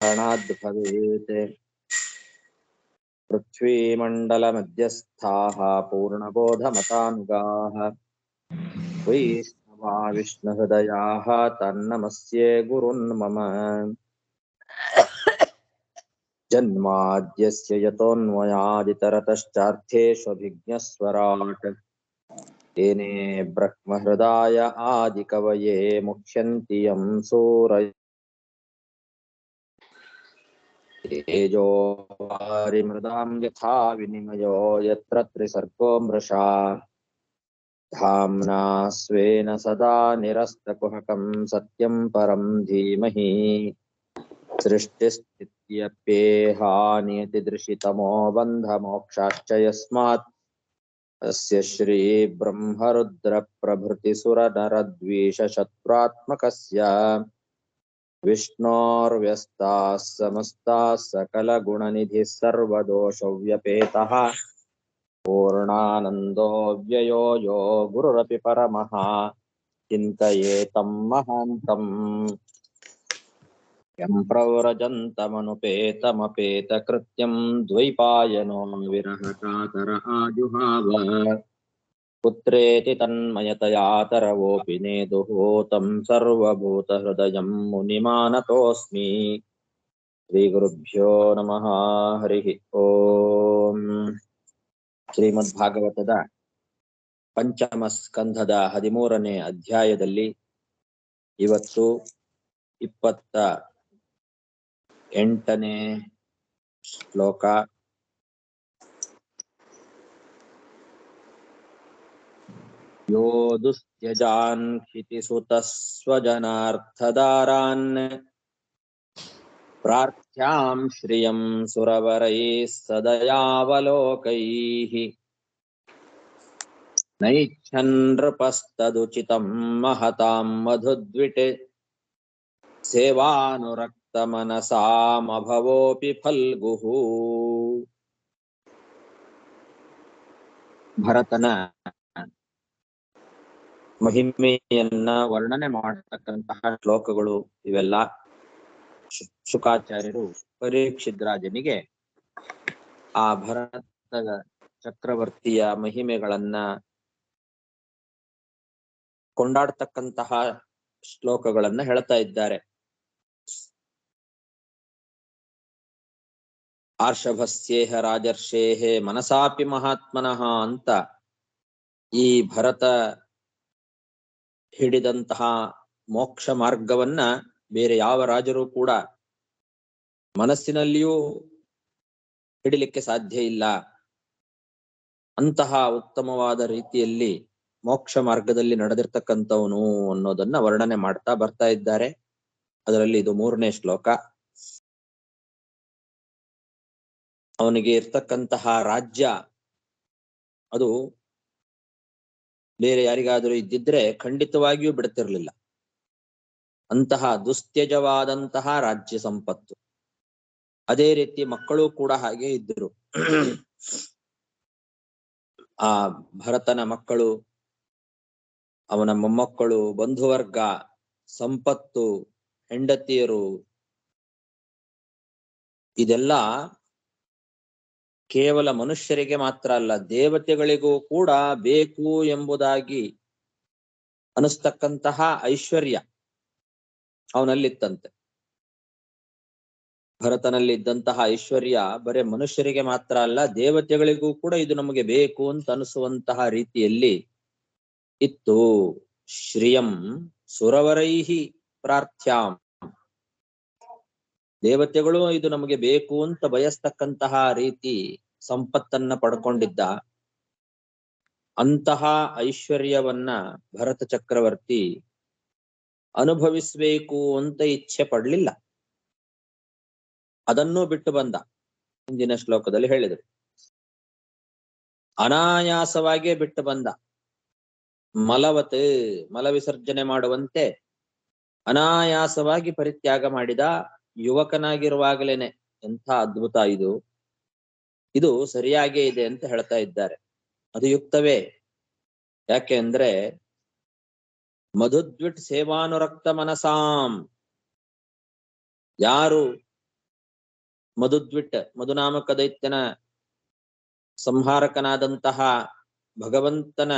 भवेत्। पृथ्वीमण्डलमध्यस्थाः पूर्णबोधमतानुगाः वैष्णवा विष्णुहृदयाः तन्नमस्ये गुरुन्मम। जन्माद्यस्य यतोऽन्वयादितरतश्चार्थेष्वभिज्ञस्वराट् तेने ब्रह्महृदाय आदिकवये मुह्यन्ति यं सूरय तेजो वारिमृदां यथा विनिमयो यत्र त्रिसर्गो मृषा धाम्ना स्वेन सदा निरस्तकुहकं सत्यं परं धीमहि। सृष्टिस्थित्यप्येहानियतिदृशितमो बन्धमोक्षाश्च यस्मात् अस्य श्रीब्रह्मरुद्रप्रभृतिसुरनरद्वीषशत्रुरात्मकस्य विष्णोर्व्यस्ताः समस्ताः सकलगुणनिधिः सर्वदोषव्यपेतः पूर्णानन्दो व्ययो यो गुरुरपि परमः चिन्तयेतं महान्तम्। यं प्रव्रजन्तमनुपेतमपेतकृत्यं द्वैपायनो विरहकातर आजुहाव पुत्रेति तन्मयतया तरवोऽपि नेदुः तं सर्वभूतहृदयं मुनिमानतोऽस्मि। श्रीगुरुभ्यो नमः। हरिः ಓಂ. ಶ್ರೀಮದ್ಭಾಗವತದ ಪಂಚಮ ಸ್ಕಂಧದ 13ನೇ ಅಧ್ಯಾಯದಲ್ಲಿ ಇವತ್ತು 28ನೇ ಶ್ಲೋಕ. ಯೋ ದುಸ್ತ್ಯಜಾನ್ ಕ್ಷಿತಿಸುತಸ್ವಜನಾರ್ಥದಾರಾನ್ ಪ್ರಾರ್ಥ್ಯಾಂ ಶ್ರಿಯಂ ಸುರವರೈಃ ಸದಯಾವಲೋಕೈಃ ನೈಚ್ಛನ್ ನೃಪಸ್ತದುಚಿತಂ ಮಹತಾಂ ಮಧುದ್ವಿಟ್ ಸೇವಾನುರಕ್ತಮನಸಾಮಭವೋಪಿ ಫಲ್ಗುಃ. ಭರತನ ಮಹಿಮೆಯನ್ನ ವರ್ಣನೆ ಮಾಡತಕ್ಕಂತಹ ಶ್ಲೋಕಗಳು ಇವೆಲ್ಲ. ಶುಕಾಚಾರ್ಯರು ಪರೀಕ್ಷಿತ್ ರಾಜನಿಗೆ ಆ ಭರತ ಚಕ್ರವರ್ತಿಯ ಮಹಿಮೆಗಳನ್ನ ಕೊಂಡಾಡ್ತಕ್ಕಂತಹ ಶ್ಲೋಕಗಳನ್ನ ಹೇಳ್ತಾ ಇದ್ದಾರೆ. ಆರ್ಷಭಸ್ಯೇಹ ರಾಜರ್ಷೇಹ ಮನಸಾಪಿ ಮಹಾತ್ಮನಃ ಅಂತ ಈ ಭರತ ಹಿಡಿದಂತಹ ಮೋಕ್ಷ ಮಾರ್ಗವನ್ನ ಬೇರೆ ಯಾವ ರಾಜರು ಕೂಡ ಮನಸ್ಸಿನಲ್ಲಿಯೂ ಹಿಡಿಲಿಕ್ಕೆ ಸಾಧ್ಯ ಇಲ್ಲ. ಅಂತಹ ಉತ್ತಮವಾದ ರೀತಿಯಲ್ಲಿ ಮೋಕ್ಷ ಮಾರ್ಗದಲ್ಲಿ ನಡೆದಿರ್ತಕ್ಕಂಥವನು ಅನ್ನೋದನ್ನ ವರ್ಣನೆ ಮಾಡ್ತಾ ಬರ್ತಾ ಇದ್ದಾರೆ. ಅದರಲ್ಲಿ ಇದು 3ನೇ ಶ್ಲೋಕ. ಅವನಿಗೆ ಇರ್ತಕ್ಕಂತಹ ರಾಜ್ಯ ಅದು ಬೇರೆ ಯಾರಿಗಾದರೂ ಇದ್ದಿದ್ರೆ ಖಂಡಿತವಾಗಿಯೂ ಬಿಡ್ತಿರ್ಲಿಲ್ಲ. ಅಂತಹ ದುಸ್ತ್ಯಜವಾದಂತಹ ರಾಜ್ಯ ಸಂಪತ್ತು. ಅದೇ ರೀತಿ ಮಕ್ಕಳು ಕೂಡ ಹಾಗೆ ಇದ್ದರು. ಆ ಭರತನ ಮಕ್ಕಳು, ಅವನ ಮೊಮ್ಮಕ್ಕಳು, ಬಂಧುವರ್ಗ, ಸಂಪತ್ತು, ಹೆಂಡತಿಯರು, ಇದೆಲ್ಲ ಕೇವಲ ಮನುಷ್ಯರಿಗೆ ಮಾತ್ರ ಅಲ್ಲ, ದೇವತೆಗಳಿಗೂ ಕೂಡ ಬೇಕು ಎಂಬುದಾಗಿ ಅನಿಸ್ತಕ್ಕಂತಹ ಐಶ್ವರ್ಯ ಅವನಲ್ಲಿತ್ತಂತೆ. ಭರತನಲ್ಲಿದ್ದಂತಹ ಐಶ್ವರ್ಯ ಬರೇ ಮನುಷ್ಯರಿಗೆ ಮಾತ್ರ ಅಲ್ಲ, ದೇವತೆಗಳಿಗೂ ಕೂಡ ಇದು ನಮಗೆ ಬೇಕು ಅಂತ ಅನಿಸುವಂತಹ ರೀತಿಯಲ್ಲಿ ಇತ್ತು. ಶ್ರಿಯಂ ಸುರವರೈಹಿ ಪ್ರಾರ್ಥ್ಯಾಂ, ದೇವತೆಗಳು ಇದು ನಮಗೆ ಬೇಕು ಅಂತ ಬಯಸ್ತಕ್ಕಂತಹ ರೀತಿ ಸಂಪತ್ತನ್ನ ಪಡ್ಕೊಂಡಿದ್ದ. ಅಂತಹ ಐಶ್ವರ್ಯವನ್ನ ಭರತ ಚಕ್ರವರ್ತಿ ಅನುಭವಿಸ್ಬೇಕು ಅಂತ ಇಚ್ಛೆ ಪಡ್ಲಿಲ್ಲ. ಅದನ್ನೂ ಬಿಟ್ಟು ಬಂದ. ಹಿಂದಿನ ಶ್ಲೋಕದಲ್ಲಿ ಹೇಳಿದರು, ಅನಾಯಾಸವಾಗೇ ಬಿಟ್ಟು ಬಂದ. ಮಲವತ್, ಮಲ ವಿಸರ್ಜನೆ ಮಾಡುವಂತೆ ಅನಾಯಾಸವಾಗಿ ಪರಿತ್ಯಾಗ ಮಾಡಿದ. ಯುವಕನಾಗಿರುವಾಗಲೇನೆ. ಎಂಥ ಅದ್ಭುತ ಇದು! ಇದು ಸರಿಯಾಗೇ ಇದೆ ಅಂತ ಹೇಳ್ತಾ ಇದ್ದಾರೆ. ಅದು ಯುಕ್ತವೇ. ಯಾಕೆ ಅಂದ್ರೆ ಮಧುದ್ವಿಟ್ ಸೇವಾನುರಕ್ತ ಮನಸಾಂ, ಯಾರು ಮಧುದ್ವಿಟ್ ಮಧುನಾಮಕ ದೈತ್ಯನ ಸಂಹಾರಕನಾದಂತಹ ಭಗವಂತನ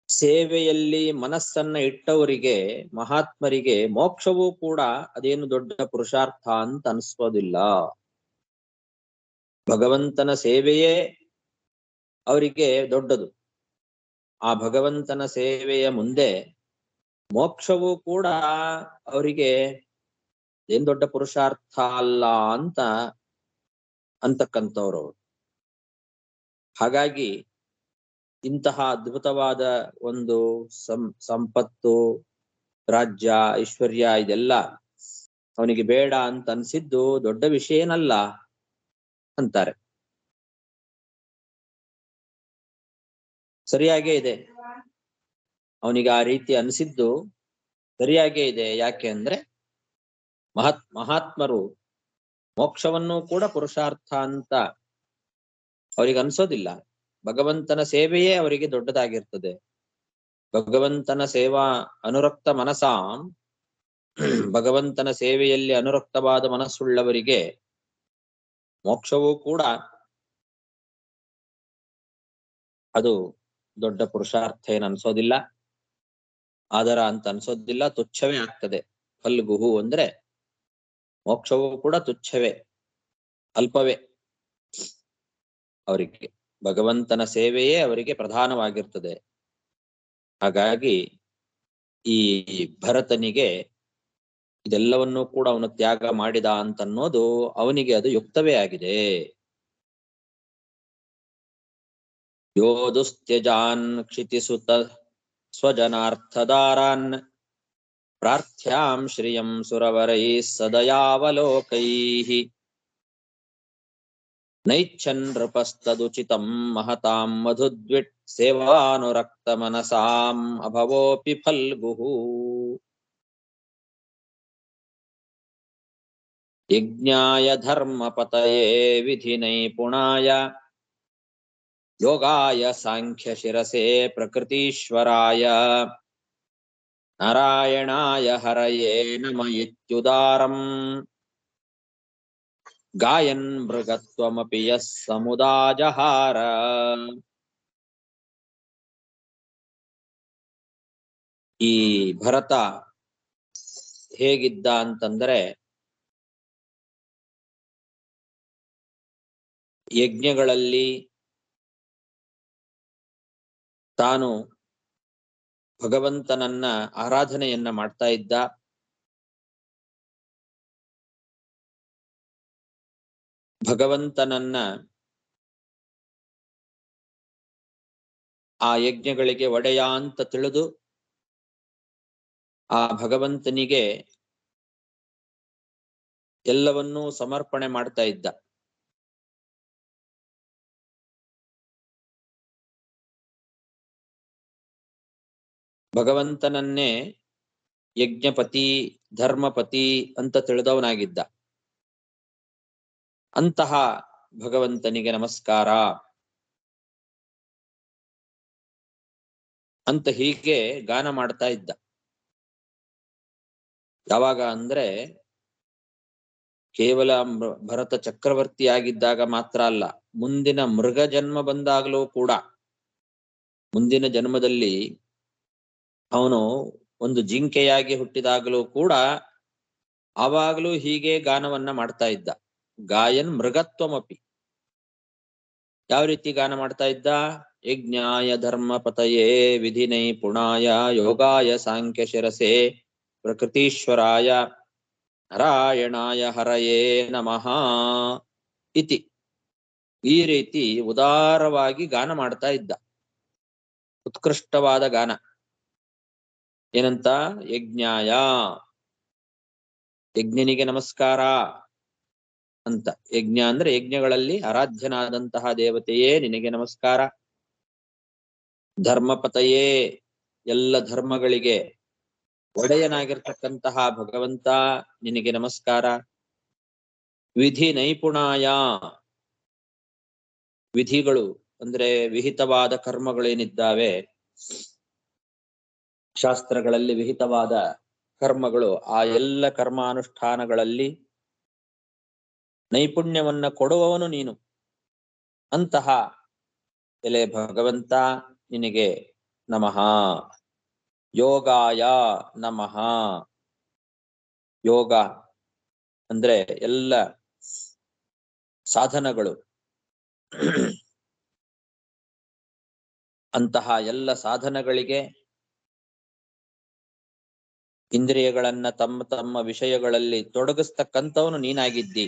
ಸೇವೆಯಲ್ಲಿ ಮನಸ್ಸನ್ನ ಇಟ್ಟವರಿಗೆ, ಮಹಾತ್ಮರಿಗೆ ಮೋಕ್ಷವೂ ಕೂಡ ಅದೇನು ದೊಡ್ಡ ಪುರುಷಾರ್ಥ ಅಂತ ಅನ್ಸೋದಿಲ್ಲ. ಭಗವಂತನ ಸೇವೆಯೇ ಅವರಿಗೆ ದೊಡ್ಡದು. ಆ ಭಗವಂತನ ಸೇವೆಯ ಮುಂದೆ ಮೋಕ್ಷವೂ ಕೂಡ ಅವರಿಗೆ ಏನ್ ದೊಡ್ಡ ಪುರುಷಾರ್ಥ ಅಲ್ಲ ಅಂತ ಅಂತಕ್ಕಂಥವ್ರು. ಹಾಗಾಗಿ ಇಂತಹ ಅದ್ಭುತವಾದ ಒಂದು ಸಂಪತ್ತು, ರಾಜ್ಯ, ಐಶ್ವರ್ಯ ಇದೆಲ್ಲ ಅವನಿಗೆ ಬೇಡ ಅಂತ ಅನ್ಸಿದ್ದು ದೊಡ್ಡ ವಿಷಯ ಏನಲ್ಲ ಅಂತಾರೆ. ಸರಿಯಾಗೇ ಇದೆ, ಅವನಿಗೆ ಆ ರೀತಿ ಅನಿಸಿದ್ದು ಸರಿಯಾಗೇ ಇದೆ. ಯಾಕೆ ಅಂದ್ರೆ ಮಹಾತ್ಮರು ಮೋಕ್ಷವನ್ನು ಕೂಡ ಪುರುಷಾರ್ಥ ಅಂತ ಅವರಿಗೆ ಅನ್ಸೋದಿಲ್ಲ. ಭಗವಂತನ ಸೇವೆಯೇ ಅವರಿಗೆ ದೊಡ್ಡದಾಗಿರ್ತದೆ. ಭಗವಂತನ ಸೇವಾ ಅನುರಕ್ತ ಮನಸಾಂ, ಭಗವಂತನ ಸೇವೆಯಲ್ಲಿ ಅನುರಕ್ತವಾದ ಮನಸ್ಸುಳ್ಳವರಿಗೆ ಮೋಕ್ಷವೂ ಕೂಡ ಅದು ದೊಡ್ಡ ಪುರುಷಾರ್ಥ ಏನು ಅನ್ಸೋದಿಲ್ಲ, ಆದರ ಅಂತ ಅನ್ಸೋದಿಲ್ಲ, ತುಚ್ಛವೇ ಆಗ್ತದೆ. ಫಲ್ಗುಹು ಅಂದ್ರೆ ಮೋಕ್ಷವೂ ಕೂಡ ತುಚ್ಛವೇ, ಅಲ್ಪವೇ. ಅವರಿಗೆ ಭಗವಂತನ ಸೇವೆಯೇ ಅವರಿಗೆ ಪ್ರಧಾನವಾಗಿರ್ತದೆ. ಹಾಗಾಗಿ ಈ ಭರತನಿಗೆ ಇದೆಲ್ಲವನ್ನೂ ಕೂಡ ಅವನು ತ್ಯಾಗ ಮಾಡಿದ ಅಂತನ್ನೋದು ಅವನಿಗೆ ಅದು ಯುಕ್ತವೇ ಆಗಿದೆ. ಯೋ ದುಸ್ತ್ಯಜಾನ್ ಕ್ಷಿತಿಸುತ ಸ್ವಜನಾರ್ಥದಾರಾನ್ ಪ್ರಾರ್ಥ್ಯಾಂ ಶ್ರಿಯಂ ಸುರವರೈ ಸದಯಾವಲೋಕೈಃ ನೈಚ್ಛನ್ ನೃಪಸ್ತದುಚಿತಂ ಮಹತಾಂ ಮಧುದ್ವಿಟ್ ಸೇವಾನುರಕ್ತ ಮನಸಾಂ ಅಭವೋಪಿ ಫಲ್ಗುಃ. ಯಜ್ಞಾಯ ಧರ್ಮಪತಯೇ ವಿಧಿ ನೈಪುಣಾಯ ಯೋಗಾಯ ಸಾಂಖ್ಯ ಶಿರಸೆ ಪ್ರಕೃತೀಶ್ವರಾಯ ನಾರಾಯಣಾಯ ಹರಯೇ ನಮ ಇತ್ಯುದಾರಂ ಗಾಯನ್ ಮೃಗತ್ವಮಪಿ ಯಃ ಸಮುದಾಜಹಾರ. ಈ ಭರತ ಹೇಗಿದ್ದ ಅಂತಂದ್ರೆ ಯಜ್ಞಗಳಲ್ಲಿ ತಾನು ಭಗವಂತನನ್ನ ಆರಾಧನೆಯನ್ನ ಮಾಡ್ತಾ ಇದ್ದ. ಭಗವಂತನನ್ನ ಆ ಯಜ್ಞಗಳಿಗೆ ಒಡೆಯ ಅಂತ ತಿಳಿದು ಆ ಭಗವಂತನಿಗೆ ಎಲ್ಲವನ್ನೂ ಸಮರ್ಪಣೆ ಮಾಡ್ತಾ ಇದ್ದ. ಭಗವಂತನನ್ನೇ ಯಜ್ಞಪತಿ ಧರ್ಮಪತಿ ಅಂತ ತಿಳಿದವನಾಗಿದ್ದ. ಅಂತಹ ಭಗವಂತನಿಗೆ ನಮಸ್ಕಾರ ಅಂತ ಹೀಗೆ ಗಾನ ಮಾಡ್ತಾ ಇದ್ದ. ಯಾವಾಗ ಅಂದ್ರೆ ಕೇವಲ ಭರತ ಚಕ್ರವರ್ತಿ ಆಗಿದ್ದಾಗ ಮಾತ್ರ ಅಲ್ಲ, ಮುಂದಿನ ಮೃಗ ಜನ್ಮ ಬಂದಾಗಲೂ ಕೂಡ, ಮುಂದಿನ ಜನ್ಮದಲ್ಲಿ ಅವನು ಒಂದು ಜಿಂಕೆಯಾಗಿ ಹುಟ್ಟಿದಾಗಲೂ ಕೂಡ ಆವಾಗಲೂ ಹೀಗೆ ಗಾನವನ್ನ ಮಾಡ್ತಾ ಇದ್ದ. ಗಾಯನ್ ಮೃಗತ್ವಮಪಿ. ಯಾವ ರೀತಿ ಗಾನ ಮಾಡ್ತಾ ಇದ್ದ? ಯಜ್ಞಾಯ ಧರ್ಮಪತಯೇ ವಿಧಿ ನೈಪುಣಾಯ ಯೋಗಾಯ ಸಾಂಖ್ಯ ಶಿರಸೆ ಪ್ರಕೃತೀಶ್ವರಾಯ ನಾರಾಯಣಾಯ ಹರಯೇ ನಮಃ ಇತಿ. ಈ ರೀತಿ ಉದಾರವಾಗಿ ಗಾನ ಮಾಡ್ತಾ ಇದ್ದ. ಉತ್ಕೃಷ್ಟವಾದ ಗಾನ. ಏನಂತ? ಯಜ್ಞಾಯ, ಯಜ್ಞನಿಗೆ ನಮಸ್ಕಾರ ಅಂತ. ಯಜ್ಞ ಅಂದ್ರೆ ಯಜ್ಞಗಳಲ್ಲಿ ಆರಾಧ್ಯನಾದಂತಹ ದೇವತೆಯೇ ನಿನಗೆ ನಮಸ್ಕಾರ. ಧರ್ಮಪತಯೇ, ಎಲ್ಲ ಧರ್ಮಗಳಿಗೆ ಒಡೆಯನಾಗಿರ್ತಕ್ಕಂತಹ ಭಗವಂತ ನಿನಗೆ ನಮಸ್ಕಾರ. ವಿಧಿ ನೈಪುಣಾಯ, ವಿಧಿಗಳು ಅಂದ್ರೆ ವಿಹಿತವಾದ ಕರ್ಮಗಳೇನಿದ್ದಾವೆ, ಶಾಸ್ತ್ರಗಳಲ್ಲಿ ವಿಹಿತವಾದ ಕರ್ಮಗಳು, ಆ ಎಲ್ಲ ಕರ್ಮಾನುಷ್ಠಾನಗಳಲ್ಲಿ ನೈಪುಣ್ಯವನ್ನ ಕೊಡುವವನು ನೀನು. ಅಂತಹ ಎಲೆ ಭಗವಂತ ನಿನಗೆ ನಮಃ. ಯೋಗಾಯ ನಮಃ. ಯೋಗ ಅಂದ್ರೆ ಎಲ್ಲ ಸಾಧನಗಳು. ಅಂತಹ ಎಲ್ಲ ಸಾಧನಗಳಿಗೆ ಇಂದ್ರಿಯಗಳನ್ನ ತಮ್ಮ ತಮ್ಮ ವಿಷಯಗಳಲ್ಲಿ ತೊಡಗಿಸ್ತಕ್ಕಂಥವನು ನೀನಾಗಿದ್ದಿ.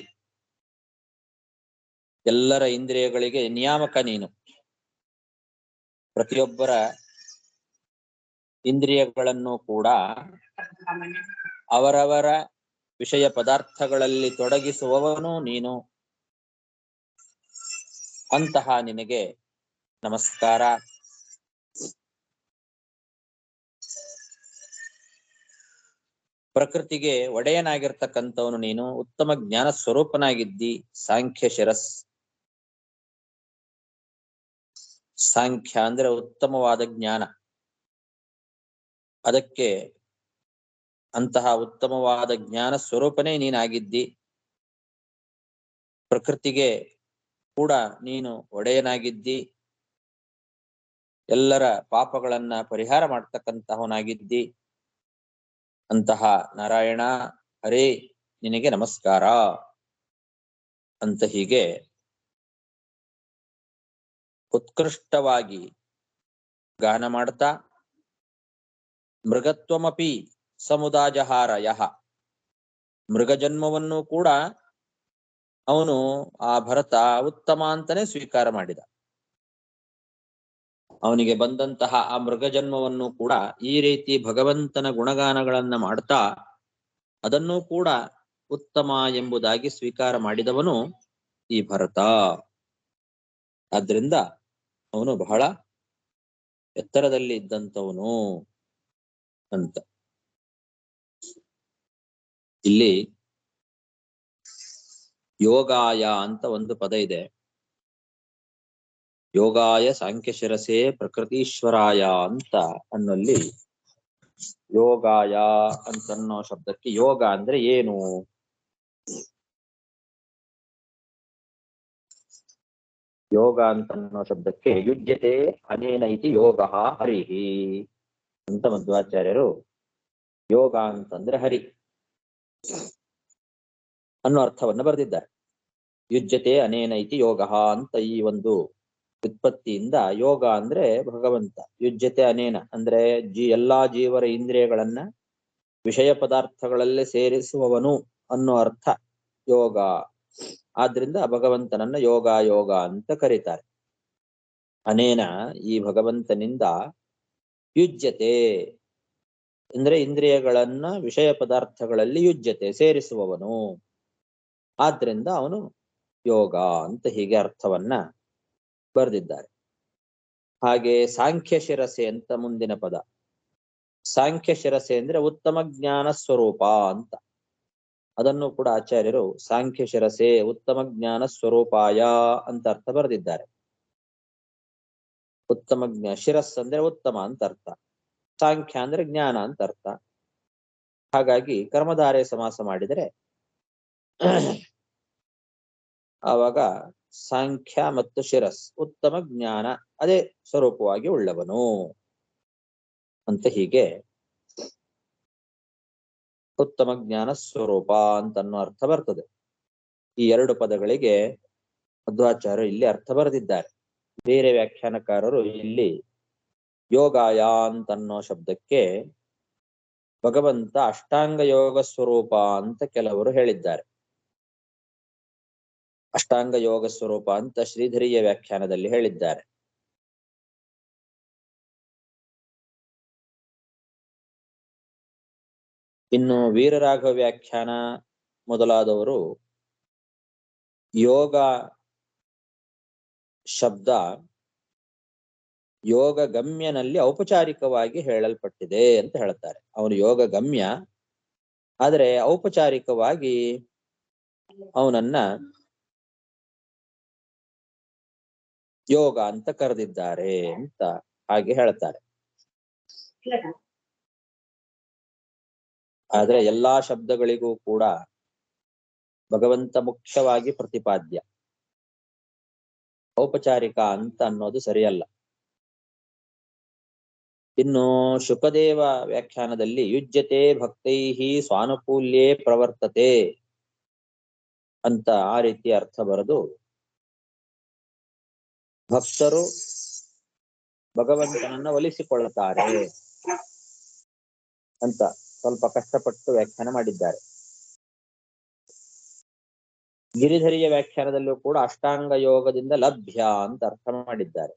ಎಲ್ಲರ ಇಂದ್ರಿಯಗಳಿಗೆ ನಿಯಾಮಕ ನೀನು. ಪ್ರತಿಯೊಬ್ಬರ ಇಂದ್ರಿಯಗಳನ್ನು ಕೂಡ ಅವರವರ ವಿಷಯ ಪದಾರ್ಥಗಳಲ್ಲಿ ತೊಡಗಿಸುವವನು ನೀನು. ಅಂತಹ ನಿನಗೆ ನಮಸ್ಕಾರ. ಪ್ರಕೃತಿಗೆ ಒಡೆಯನಾಗಿರ್ತಕ್ಕಂಥವನು ನೀನು. ಉತ್ತಮ ಜ್ಞಾನ ಸ್ವರೂಪನಾಗಿದ್ದಿ. ಸಾಂಖ್ಯ ಶಿರಸ್. ಸಾಂಖ್ಯ ಅಂದ್ರೆ ಉತ್ತಮವಾದ ಜ್ಞಾನ. ಅದಕ್ಕೆ ಅಂತಹ ಉತ್ತಮವಾದ ಜ್ಞಾನ ಸ್ವರೂಪನೇ ನೀನಾಗಿದ್ದಿ. ಪ್ರಕೃತಿಗೆ ಕೂಡ ನೀನು ಒಡೆಯನಾಗಿದ್ದಿ. ಎಲ್ಲರ ಪಾಪಗಳನ್ನ ಪರಿಹಾರ ಮಾಡ್ತಕ್ಕಂತಹವನಾಗಿದ್ದಿ. ಅಂತಹ ನಾರಾಯಣ ಹರೇ ನಿನಗೆ ನಮಸ್ಕಾರ ಅಂತ ಹೀಗೆ ಉತ್ಕೃಷ್ಟವಾಗಿ ಗಾನ ಮಾಡ್ತಾ, ಮೃಗತ್ವಮಪಿ ಸಮುದಾಜಹಾರ ಯಹ. ಮೃಗಜನ್ಮವನ್ನು ಕೂಡ ಅವನು ಆ ಭರತ ಉತ್ತಮ ಅಂತಾನೆ ಸ್ವೀಕಾರ ಮಾಡಿದ. ಅವನಿಗೆ ಬಂದಂತಹ ಆ ಮೃಗಜನ್ಮವನ್ನು ಕೂಡ ಈ ರೀತಿ ಭಗವಂತನ ಗುಣಗಾನಗಳನ್ನ ಮಾಡ್ತಾ ಅದನ್ನೂ ಕೂಡ ಉತ್ತಮ ಎಂಬುದಾಗಿ ಸ್ವೀಕಾರ ಮಾಡಿದವನು ಈ ಭರತ. ಆದ್ರಿಂದ ಅವನು ಬಹಳ ಎತ್ತರದಲ್ಲಿ ಇದ್ದಂಥವನು ಅಂತ. ಇಲ್ಲಿ ಯೋಗಾಯ ಅಂತ ಒಂದು ಪದ ಇದೆ. ಯೋಗಾಯ ಸಾಂಖ್ಯ ಶಿರಸೆ ಪ್ರಕೃತೀಶ್ವರಾಯ ಅಂತ ಅನ್ನಲ್ಲಿ ಯೋಗಾಯ ಅಂತನ್ನೋ ಶಬ್ದಕ್ಕೆ ಯೋಗ ಅಂದ್ರೆ ಏನು? ಯೋಗ ಅಂತನ್ನೋ ಶಬ್ದಕ್ಕೆ ಯುಜ್ಯತೆ ಅನೇನ ಇತಿ ಯೋಗ ಹರಿಹಿ ಅಂತ ಮಧ್ವಾಚಾರ್ಯರು ಯೋಗ ಅಂತಂದ್ರೆ ಹರಿ ಅನ್ನೋ ಅರ್ಥವನ್ನ ಬರೆದಿದ್ದಾರೆ. ಯುಜ್ಯತೆ ಅನೇನ ಇತಿ ಯೋಗ ಅಂತ ಈ ಒಂದು ವ್ಯುತ್ಪತ್ತಿಯಿಂದ ಯೋಗ ಅಂದ್ರೆ ಭಗವಂತ. ಯುಜ್ಯತೆ ಅನೇನ ಅಂದ್ರೆ ಎಲ್ಲಾ ಜೀವರ ಇಂದ್ರಿಯಗಳನ್ನ ವಿಷಯ ಪದಾರ್ಥಗಳಲ್ಲೇ ಸೇರಿಸುವವನು ಅನ್ನೋ ಅರ್ಥ ಯೋಗ. ಆದ್ರಿಂದ ಭಗವಂತನನ್ನ ಯೋಗ ಯೋಗ ಅಂತ ಕರೀತಾರೆ. ಅನೇನ ಈ ಭಗವಂತನಿಂದ ಯುಜ್ಯತೆ ಅಂದ್ರೆ ಇಂದ್ರಿಯಗಳನ್ನ ವಿಷಯ ಪದಾರ್ಥಗಳಲ್ಲಿ ಯುಜ್ಯತೆ ಸೇರಿಸುವವನು. ಆದ್ರಿಂದ ಅವನು ಯೋಗ ಅಂತ ಹೀಗೆ ಅರ್ಥವನ್ನ ಬರೆದಿದ್ದಾರೆ. ಹಾಗೆ ಸಾಂಖ್ಯ ಶಿರಸೆ ಅಂತ ಮುಂದಿನ ಪದ. ಸಾಂಖ್ಯ ಶಿರಸೆ ಅಂದ್ರೆ ಉತ್ತಮ ಜ್ಞಾನ ಸ್ವರೂಪ ಅಂತ. ಅದನ್ನು ಕೂಡ ಆಚಾರ್ಯರು ಸಾಂಖ್ಯ ಶಿರಸೆ ಉತ್ತಮ ಜ್ಞಾನ ಸ್ವರೂಪಾಯ ಅಂತ ಅರ್ಥ ಬರೆದಿದ್ದಾರೆ. ಉತ್ತಮ ಶಿರಸ್ ಅಂದ್ರೆ ಉತ್ತಮ ಅಂತ ಅರ್ಥ, ಸಾಂಖ್ಯ ಅಂದ್ರೆ ಜ್ಞಾನ ಅಂತ ಅರ್ಥ. ಹಾಗಾಗಿ ಕರ್ಮಧಾರೆ ಸಮಾಸ ಮಾಡಿದರೆ ಆವಾಗ ಸಾಂಖ್ಯ ಮತ್ತು ಶಿರಸ್ ಉತ್ತಮ ಜ್ಞಾನ ಅದೇ ಸ್ವರೂಪವಾಗಿ ಉಳ್ಳವನು ಅಂತ ಹೀಗೆ ಉತ್ತಮ ಜ್ಞಾನ ಸ್ವರೂಪ ಅಂತನ್ನೋ ಅರ್ಥ ಬರ್ತದೆ. ಈ ಎರಡು ಪದಗಳಿಗೆ ಮಧ್ವಾಚಾರ್ಯರು ಇಲ್ಲಿ ಅರ್ಥ ಬರೆದಿದ್ದಾರೆ. ಬೇರೆ ವ್ಯಾಖ್ಯಾನಕಾರರು ಇಲ್ಲಿ ಯೋಗಾಯ ಅಂತನ್ನೋ ಶಬ್ದಕ್ಕೆ ಭಗವಂತ ಅಷ್ಟಾಂಗ ಯೋಗ ಸ್ವರೂಪ ಅಂತ ಕೆಲವರು ಹೇಳಿದ್ದಾರೆ. ಅಷ್ಟಾಂಗ ಯೋಗ ಸ್ವರೂಪ ಅಂತ ಶ್ರೀಧರಿಯ ವ್ಯಾಖ್ಯಾನದಲ್ಲಿ ಹೇಳಿದ್ದಾರೆ. ಇನ್ನು ವೀರರಾಘವ ವ್ಯಾಖ್ಯಾನ ಮೊದಲಾದವರು ಯೋಗ ಶಬ್ದ ಯೋಗ ಗಮ್ಯನಲ್ಲಿ ಔಪಚಾರಿಕವಾಗಿ ಹೇಳಲ್ಪಟ್ಟಿದೆ ಅಂತ ಹೇಳ್ತಾರೆ. ಅವನು ಯೋಗ ಗಮ್ಯ, ಆದರೆ ಔಪಚಾರಿಕವಾಗಿ ಅವನನ್ನ ಯೋಗ ಅಂತ ಕರೆದಿದ್ದಾರೆ ಅಂತ ಹಾಗೆ ಹೇಳ್ತಾರೆ. ಆದ್ರೆ ಎಲ್ಲಾ ಶಬ್ದಗಳಿಗೂ ಕೂಡ ಭಗವಂತ ಮುಖ್ಯವಾಗಿ ಪ್ರತಿಪಾದ್ಯ, ಔಪಚಾರಿಕ ಅಂತ ಅನ್ನೋದು ಸರಿಯಲ್ಲ. ಇನ್ನು ಶುಕದೇವ ವ್ಯಾಖ್ಯಾನದಲ್ಲಿ ಯುಜ್ಯತೆ ಭಕ್ತೈಹಿ ಸ್ವಾನುಕೂಲ್ಯೇ ಪ್ರವರ್ತತೆ ಅಂತ ಆ ರೀತಿ ಅರ್ಥ ಬರೆದು, ಭಕ್ತರು ಭಗವಂತನನ್ನ ಒಲಿಸಿಕೊಳ್ಳುತ್ತಾರೆ ಅಂತ ಸ್ವಲ್ಪ ಕಷ್ಟಪಟ್ಟು ವ್ಯಾಖ್ಯಾನ ಮಾಡಿದ್ದಾರೆ. ಗಿರಿಧರಿಯ ವ್ಯಾಖ್ಯಾನದಲ್ಲೂ ಕೂಡ ಅಷ್ಟಾಂಗ ಯೋಗದಿಂದ ಲಭ್ಯ ಅಂತ ಅರ್ಥ ಮಾಡಿದ್ದಾರೆ.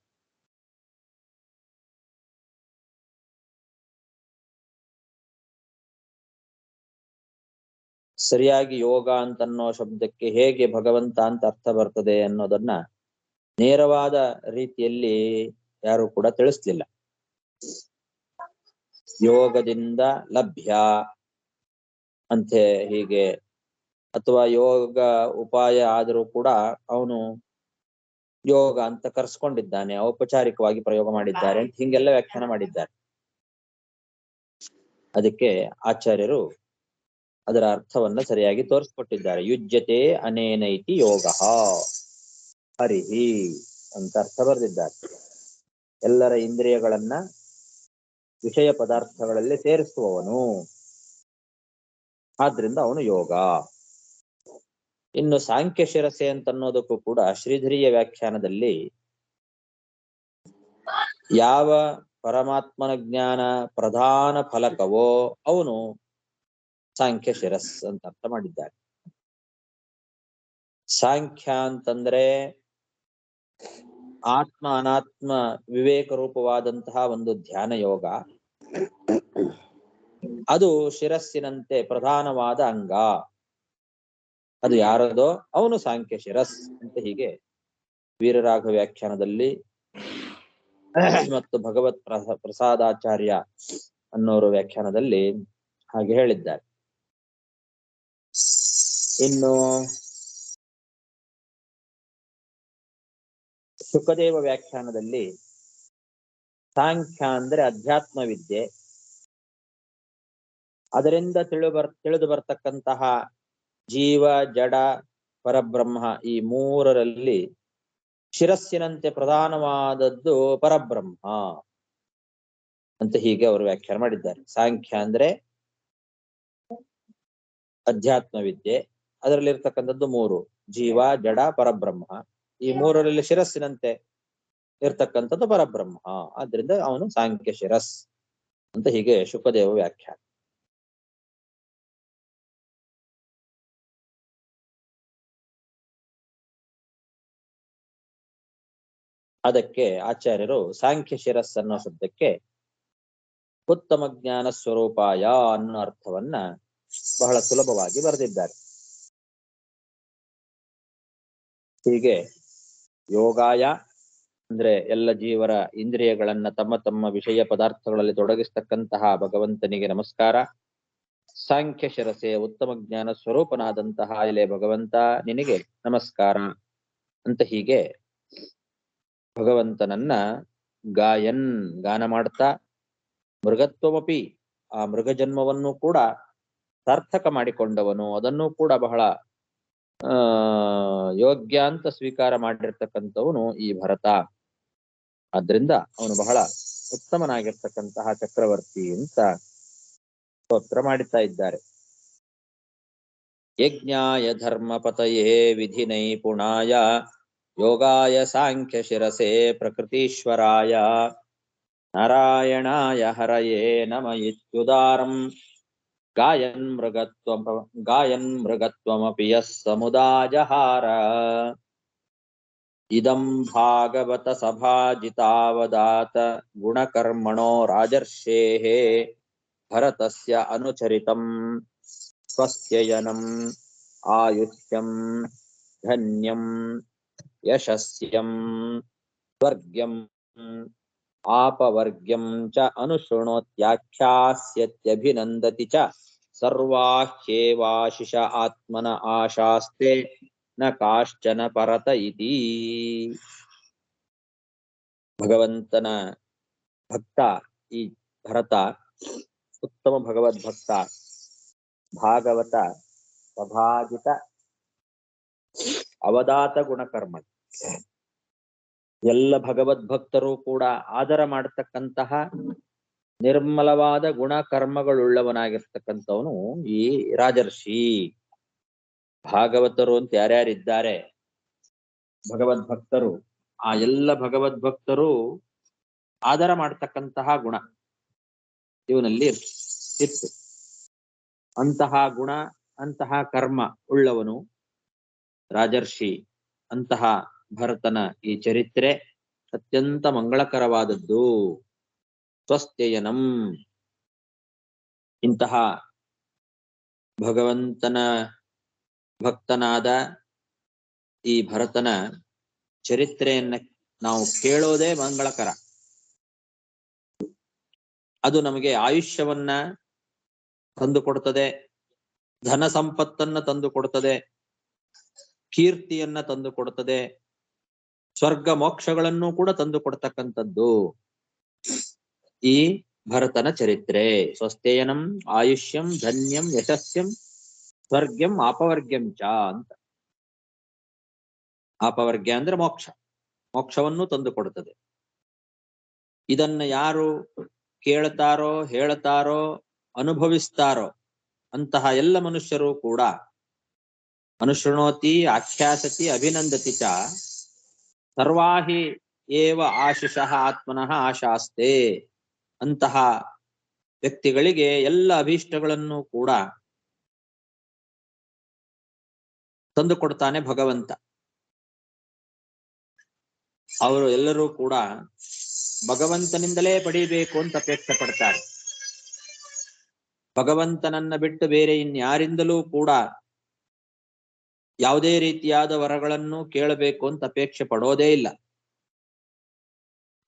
ಸರಿಯಾಗಿ ಯೋಗ ಅಂತನ್ನೋ ಶಬ್ದಕ್ಕೆ ಹೇಗೆ ಭಗವಂತ ಅಂತ ಅರ್ಥ ಬರ್ತದೆ ಅನ್ನೋದನ್ನ ನೇರವಾದ ರೀತಿಯಲ್ಲಿ ಯಾರು ಕೂಡ ತಿಳಿಸ್ಲಿಲ್ಲ. ಯೋಗದಿಂದ ಲಭ್ಯ ಅಂತೆ ಹೀಗೆ, ಅಥವಾ ಯೋಗ ಉಪಾಯ ಆದರೂ ಕೂಡ ಅವನು ಯೋಗ ಅಂತ ಕರ್ಸ್ಕೊಂಡಿದ್ದಾನೆ, ಔಪಚಾರಿಕವಾಗಿ ಪ್ರಯೋಗ ಮಾಡಿದ್ದಾರೆ ಅಂತ ಹಿಂಗೆಲ್ಲ ವ್ಯಾಖ್ಯಾನ ಮಾಡಿದ್ದಾರೆ. ಅದಕ್ಕೆ ಆಚಾರ್ಯರು ಅದರ ಅರ್ಥವನ್ನ ಸರಿಯಾಗಿ ತೋರಿಸ್ಕೊಟ್ಟಿದ್ದಾರೆ. ಯುಜ್ಯತೆ ಅನೇನೈತಿ ಯೋಗ ಹರಿಹಿ ಅಂತ ಅರ್ಥ ಬರೆದಿದ್ದಾರೆ. ಎಲ್ಲರ ಇಂದ್ರಿಯಗಳನ್ನ ವಿಷಯ ಪದಾರ್ಥಗಳಲ್ಲಿ ಸೇರಿಸುವವನು, ಆದ್ರಿಂದ ಅವನು ಯೋಗ. ಇನ್ನು ಸಾಂಖ್ಯ ಶಿರಸೆ ಅಂತನ್ನೋದಕ್ಕೂ ಕೂಡ ಶ್ರೀಧರಿಯ ವ್ಯಾಖ್ಯಾನದಲ್ಲಿ ಯಾವ ಪರಮಾತ್ಮನ ಜ್ಞಾನ ಪ್ರಧಾನ ಫಲಕವೋ ಅವನು ಸಾಂಖ್ಯ ಶಿರಸ್ ಅಂತ ಅರ್ಥ ಮಾಡಿದ್ದಾರೆ. ಸಾಂಖ್ಯ ಅಂತಂದ್ರೆ ಆತ್ಮ ಅನಾತ್ಮ ವಿವೇಕ ರೂಪವಾದಂತಹ ಒಂದು ಧ್ಯಾನ ಯೋಗ. ಅದು ಶಿರಸ್ಸಿನಂತೆ ಪ್ರಧಾನವಾದ ಅಂಗ. ಅದು ಯಾರದೋ ಅವನು ಸಾಂಖ್ಯ ಶಿರಸ್ ಅಂತ ಹೀಗೆ ವೀರರಾಘ ವ್ಯಾಖ್ಯಾನದಲ್ಲಿ ಮತ್ತು ಭಗವತ್ ಪ್ರಸಾದಾಚಾರ್ಯ ಅನ್ನೋರು ವ್ಯಾಖ್ಯಾನದಲ್ಲಿ ಹಾಗೆ ಹೇಳಿದ್ದಾರೆ. ಇನ್ನು ಶುಕದೇವ ವ್ಯಾಖ್ಯಾನದಲ್ಲಿ ಸಾಂಖ್ಯ ಅಂದ್ರೆ ಅಧ್ಯಾತ್ಮ ವಿದ್ಯೆ, ಅದರಿಂದ ತಿಳಿದು ಬರ್ತಕ್ಕಂತಹ ಜೀವ ಜಡ ಪರಬ್ರಹ್ಮ ಈ ಮೂರರಲ್ಲಿ ಶಿರಸ್ಸಿನಂತೆ ಪ್ರಧಾನವಾದದ್ದು ಪರಬ್ರಹ್ಮ ಅಂತ ಹೀಗೆ ಅವರು ವ್ಯಾಖ್ಯಾನ ಮಾಡಿದ್ದಾರೆ. ಸಾಂಖ್ಯ ಅಂದ್ರೆ ಅಧ್ಯಾತ್ಮ ವಿದ್ಯೆ, ಅದರಲ್ಲಿರ್ತಕ್ಕಂಥದ್ದು ಮೂರು: ಜೀವ ಜಡ ಪರಬ್ರಹ್ಮ. ಈ ಮೂರರಲ್ಲಿ ಶಿರಸ್ಸಿನಂತೆ ಇರ್ತಕ್ಕಂಥದ್ದು ಪರಬ್ರಹ್ಮ, ಆದ್ರಿಂದ ಅವನು ಸಾಂಖ್ಯ ಶಿರಸ್ ಅಂತ ಹೀಗೆ ಶುಕದೇವ ವ್ಯಾಖ್ಯಾನ. ಅದಕ್ಕೆ ಆಚಾರ್ಯರು ಸಾಂಖ್ಯ ಶಿರಸ್ ಅನ್ನೋ ಶಬ್ದಕ್ಕೆ ಉತ್ತಮ ಜ್ಞಾನ ಸ್ವರೂಪಾಯ ಅನ್ನೋ ಅರ್ಥವನ್ನ ಬಹಳ ಸುಲಭವಾಗಿ ಬರೆದಿದ್ದಾರೆ. ಹೀಗೆ ಯೋಗಾಯ ಅಂದ್ರೆ ಎಲ್ಲ ಜೀವರ ಇಂದ್ರಿಯಗಳನ್ನ ತಮ್ಮ ತಮ್ಮ ವಿಷಯ ಪದಾರ್ಥಗಳಲ್ಲಿ ತೊಡಗಿಸ್ತಕ್ಕಂತಹ ಭಗವಂತನಿಗೆ ನಮಸ್ಕಾರ. ಸಾಂಖ್ಯ ಶಿರಸೆ ಉತ್ತಮ ಜ್ಞಾನ ಸ್ವರೂಪನಾದಂತಹ ಎಲೆ ಭಗವಂತ ನಿನಗೆ ನಮಸ್ಕಾರ ಅಂತ ಹೀಗೆ ಭಗವಂತನನ್ನ ಗಾನ ಮಾಡ್ತಾ, ಮೃಗತ್ವಮಪಿ ಆ ಮೃಗ ಜನ್ಮವನ್ನು ಕೂಡ ಸಾರ್ಥಕ ಮಾಡಿಕೊಂಡವನು, ಅದನ್ನು ಕೂಡ ಬಹಳ ಯೋಗ್ಯ ಅಂತ ಸ್ವೀಕಾರ ಮಾಡಿರ್ತಕ್ಕಂಥವನು ಈ ಭರತ. ಆದ್ರಿಂದ ಅವನು ಬಹಳ ಉತ್ತಮನಾಗಿರ್ತಕ್ಕಂತಹ ಚಕ್ರವರ್ತಿ ಅಂತ ಸ್ತೋತ್ರ ಮಾಡುತ್ತಾ ಇದ್ದಾರೆ. ಯಜ್ಞಾಯ ಧರ್ಮಪತಯೇ ವಿಧಿ ನೈಪುಣಾಯ ಯೋಗಾಯ ಸಾಂಖ್ಯ ಶಿರಸೆ ಪ್ರಕೃತೀಶ್ವರಾಯ ನಾರಾಯಣಾಯ ಹರಯೇ ನಮ ಇತ್ಯುದಾರಂ ಗಾಯನ್ ಮೃಗತ್ವಮಪಿ ಯಃ ಸಮುದಾಜಹಾರ. ಇದಂ ಭಾಗವತ ಸಭಾಜಿತಾವದಾತ ಗುಣಕರ್ಮಣೋ ರಾಜರ್ಷೇಃ ಭರತಸ್ಯ ಅನುಚರಿತಂ ಸ್ವಸ್ಯಯನಂ ಆಯುಷ್ಯಂ ಧನ್ಯಂ ಯಶಸ್ಯಂ ಸ್ವರ್ಗ್ಯಂ ಆಪವರ್ಗ್ಯಂ ಚ ಅನುಶೃಣೋತ್ಯಾಖ್ಯಾಸ್ಯತ್ಯಭಿನಂದತಿ ಚ ಸರ್ವಾಹ್ಯೇವಾಶಿಷ ಆತ್ಮನ ಆಶಾಸ್ತೆ ನ ಕಾಶ್ಚನ ಪರತ ಇತಿ. ಭಗವಂತನ ಭಕ್ತ ಈ ಭರತ ಉತ್ತಮ ಭಗವದ್ಭಕ್ತ, ಭಾಗವತ ಸಭಾಜಿತ ಅವಧಾತ ಗುಣಕರ್ಮ. ಎಲ್ಲ ಭಗವದ್ಭಕ್ತರು ಕೂಡ ಆದರ ಮಾಡತಕ್ಕಂತಹ ನಿರ್ಮಲವಾದ ಗುಣ ಕರ್ಮಗಳುಳ್ಳವನಾಗಿರ್ತಕ್ಕಂಥವನು ಈ ರಾಜರ್ಷಿ. ಭಾಗವತರು ಅಂತ ಯಾರ್ಯಾರಿದ್ದಾರೆ ಭಗವದ್ಭಕ್ತರು, ಆ ಎಲ್ಲ ಭಗವದ್ಭಕ್ತರು ಆದರ ಮಾಡತಕ್ಕಂತಹ ಗುಣ ಇವನಲ್ಲಿ ಇತ್ತು. ಅಂತಹ ಗುಣ, ಅಂತಹ ಕರ್ಮ ಉಳ್ಳವನು ರಾಜರ್ಷಿ. ಅಂತಹ ಭರತನ ಈ ಚರಿತ್ರೆ ಅತ್ಯಂತ ಮಂಗಳಕರವಾದದ್ದು. ಸ್ವಸ್ಥಯನಂ, ಇಂತಹ ಭಗವಂತನ ಭಕ್ತನಾದ ಈ ಭರತನ ಚರಿತ್ರೆಯನ್ನ ನಾವು ಕೇಳೋದೇ ಮಂಗಳಕರ. ಅದು ನಮಗೆ ಆಯುಷ್ಯವನ್ನ ತಂದು ಕೊಡ್ತದೆ, ಧನ ಸಂಪತ್ತನ್ನ ತಂದು ಕೊಡ್ತದೆ, ಕೀರ್ತಿಯನ್ನ ತಂದು ಕೊಡ್ತದೆ, ಸ್ವರ್ಗ ಮೋಕ್ಷಗಳನ್ನು ಕೂಡ ತಂದು ಕೊಡ್ತಕ್ಕಂಥದ್ದು ಈ ಭರತನ ಚರಿತ್ರೆ. ಸ್ವಸ್ಥೇಯನಂ ಆಯುಷ್ಯಂ ಧನ್ಯಂ ಯಶಸ್ಯಂ ಸ್ವರ್ಗ್ಯಂ ಆಪವರ್ಗ್ಯಂ ಚ ಅಂತ. ಆಪವರ್ಗ್ಯ ಅಂದ್ರೆ ಮೋಕ್ಷ, ಮೋಕ್ಷವನ್ನು ತಂದು ಕೊಡುತ್ತದೆ. ಇದನ್ನ ಯಾರು ಕೇಳ್ತಾರೋ, ಹೇಳ್ತಾರೋ, ಅನುಭವಿಸ್ತಾರೋ ಅಂತಹ ಎಲ್ಲ ಮನುಷ್ಯರು ಕೂಡ ಅನುಶೃಣೋತಿ ಆಖ್ಯಾಸತಿ ಅಭಿನಂದತಿ ಚ ಸರ್ವಾಹಿ ಏವ ಆಶಿಷಃ ಆತ್ಮನಃ ಆಶಾಸ್ತೆ. ಅಂತಹ ವ್ಯಕ್ತಿಗಳಿಗೆ ಎಲ್ಲ ಅಭೀಷ್ಟಗಳನ್ನು ಕೂಡ ತಂದು ಕೊಡ್ತಾನೆ ಭಗವಂತ. ಅವರು ಎಲ್ಲರೂ ಕೂಡ ಭಗವಂತನಿಂದಲೇ ಪಡೀಬೇಕು ಅಂತ ಅಪೇಕ್ಷೆ ಪಡ್ತಾರೆ. ಭಗವಂತನನ್ನ ಬಿಟ್ಟು ಬೇರೆ ಇನ್ಯಾರಿಂದಲೂ ಕೂಡ ಯಾವುದೇ ರೀತಿಯಾದ ವರಗಳನ್ನು ಕೇಳಬೇಕು ಅಂತ ಅಪೇಕ್ಷೆ ಪಡೋದೇ ಇಲ್ಲ.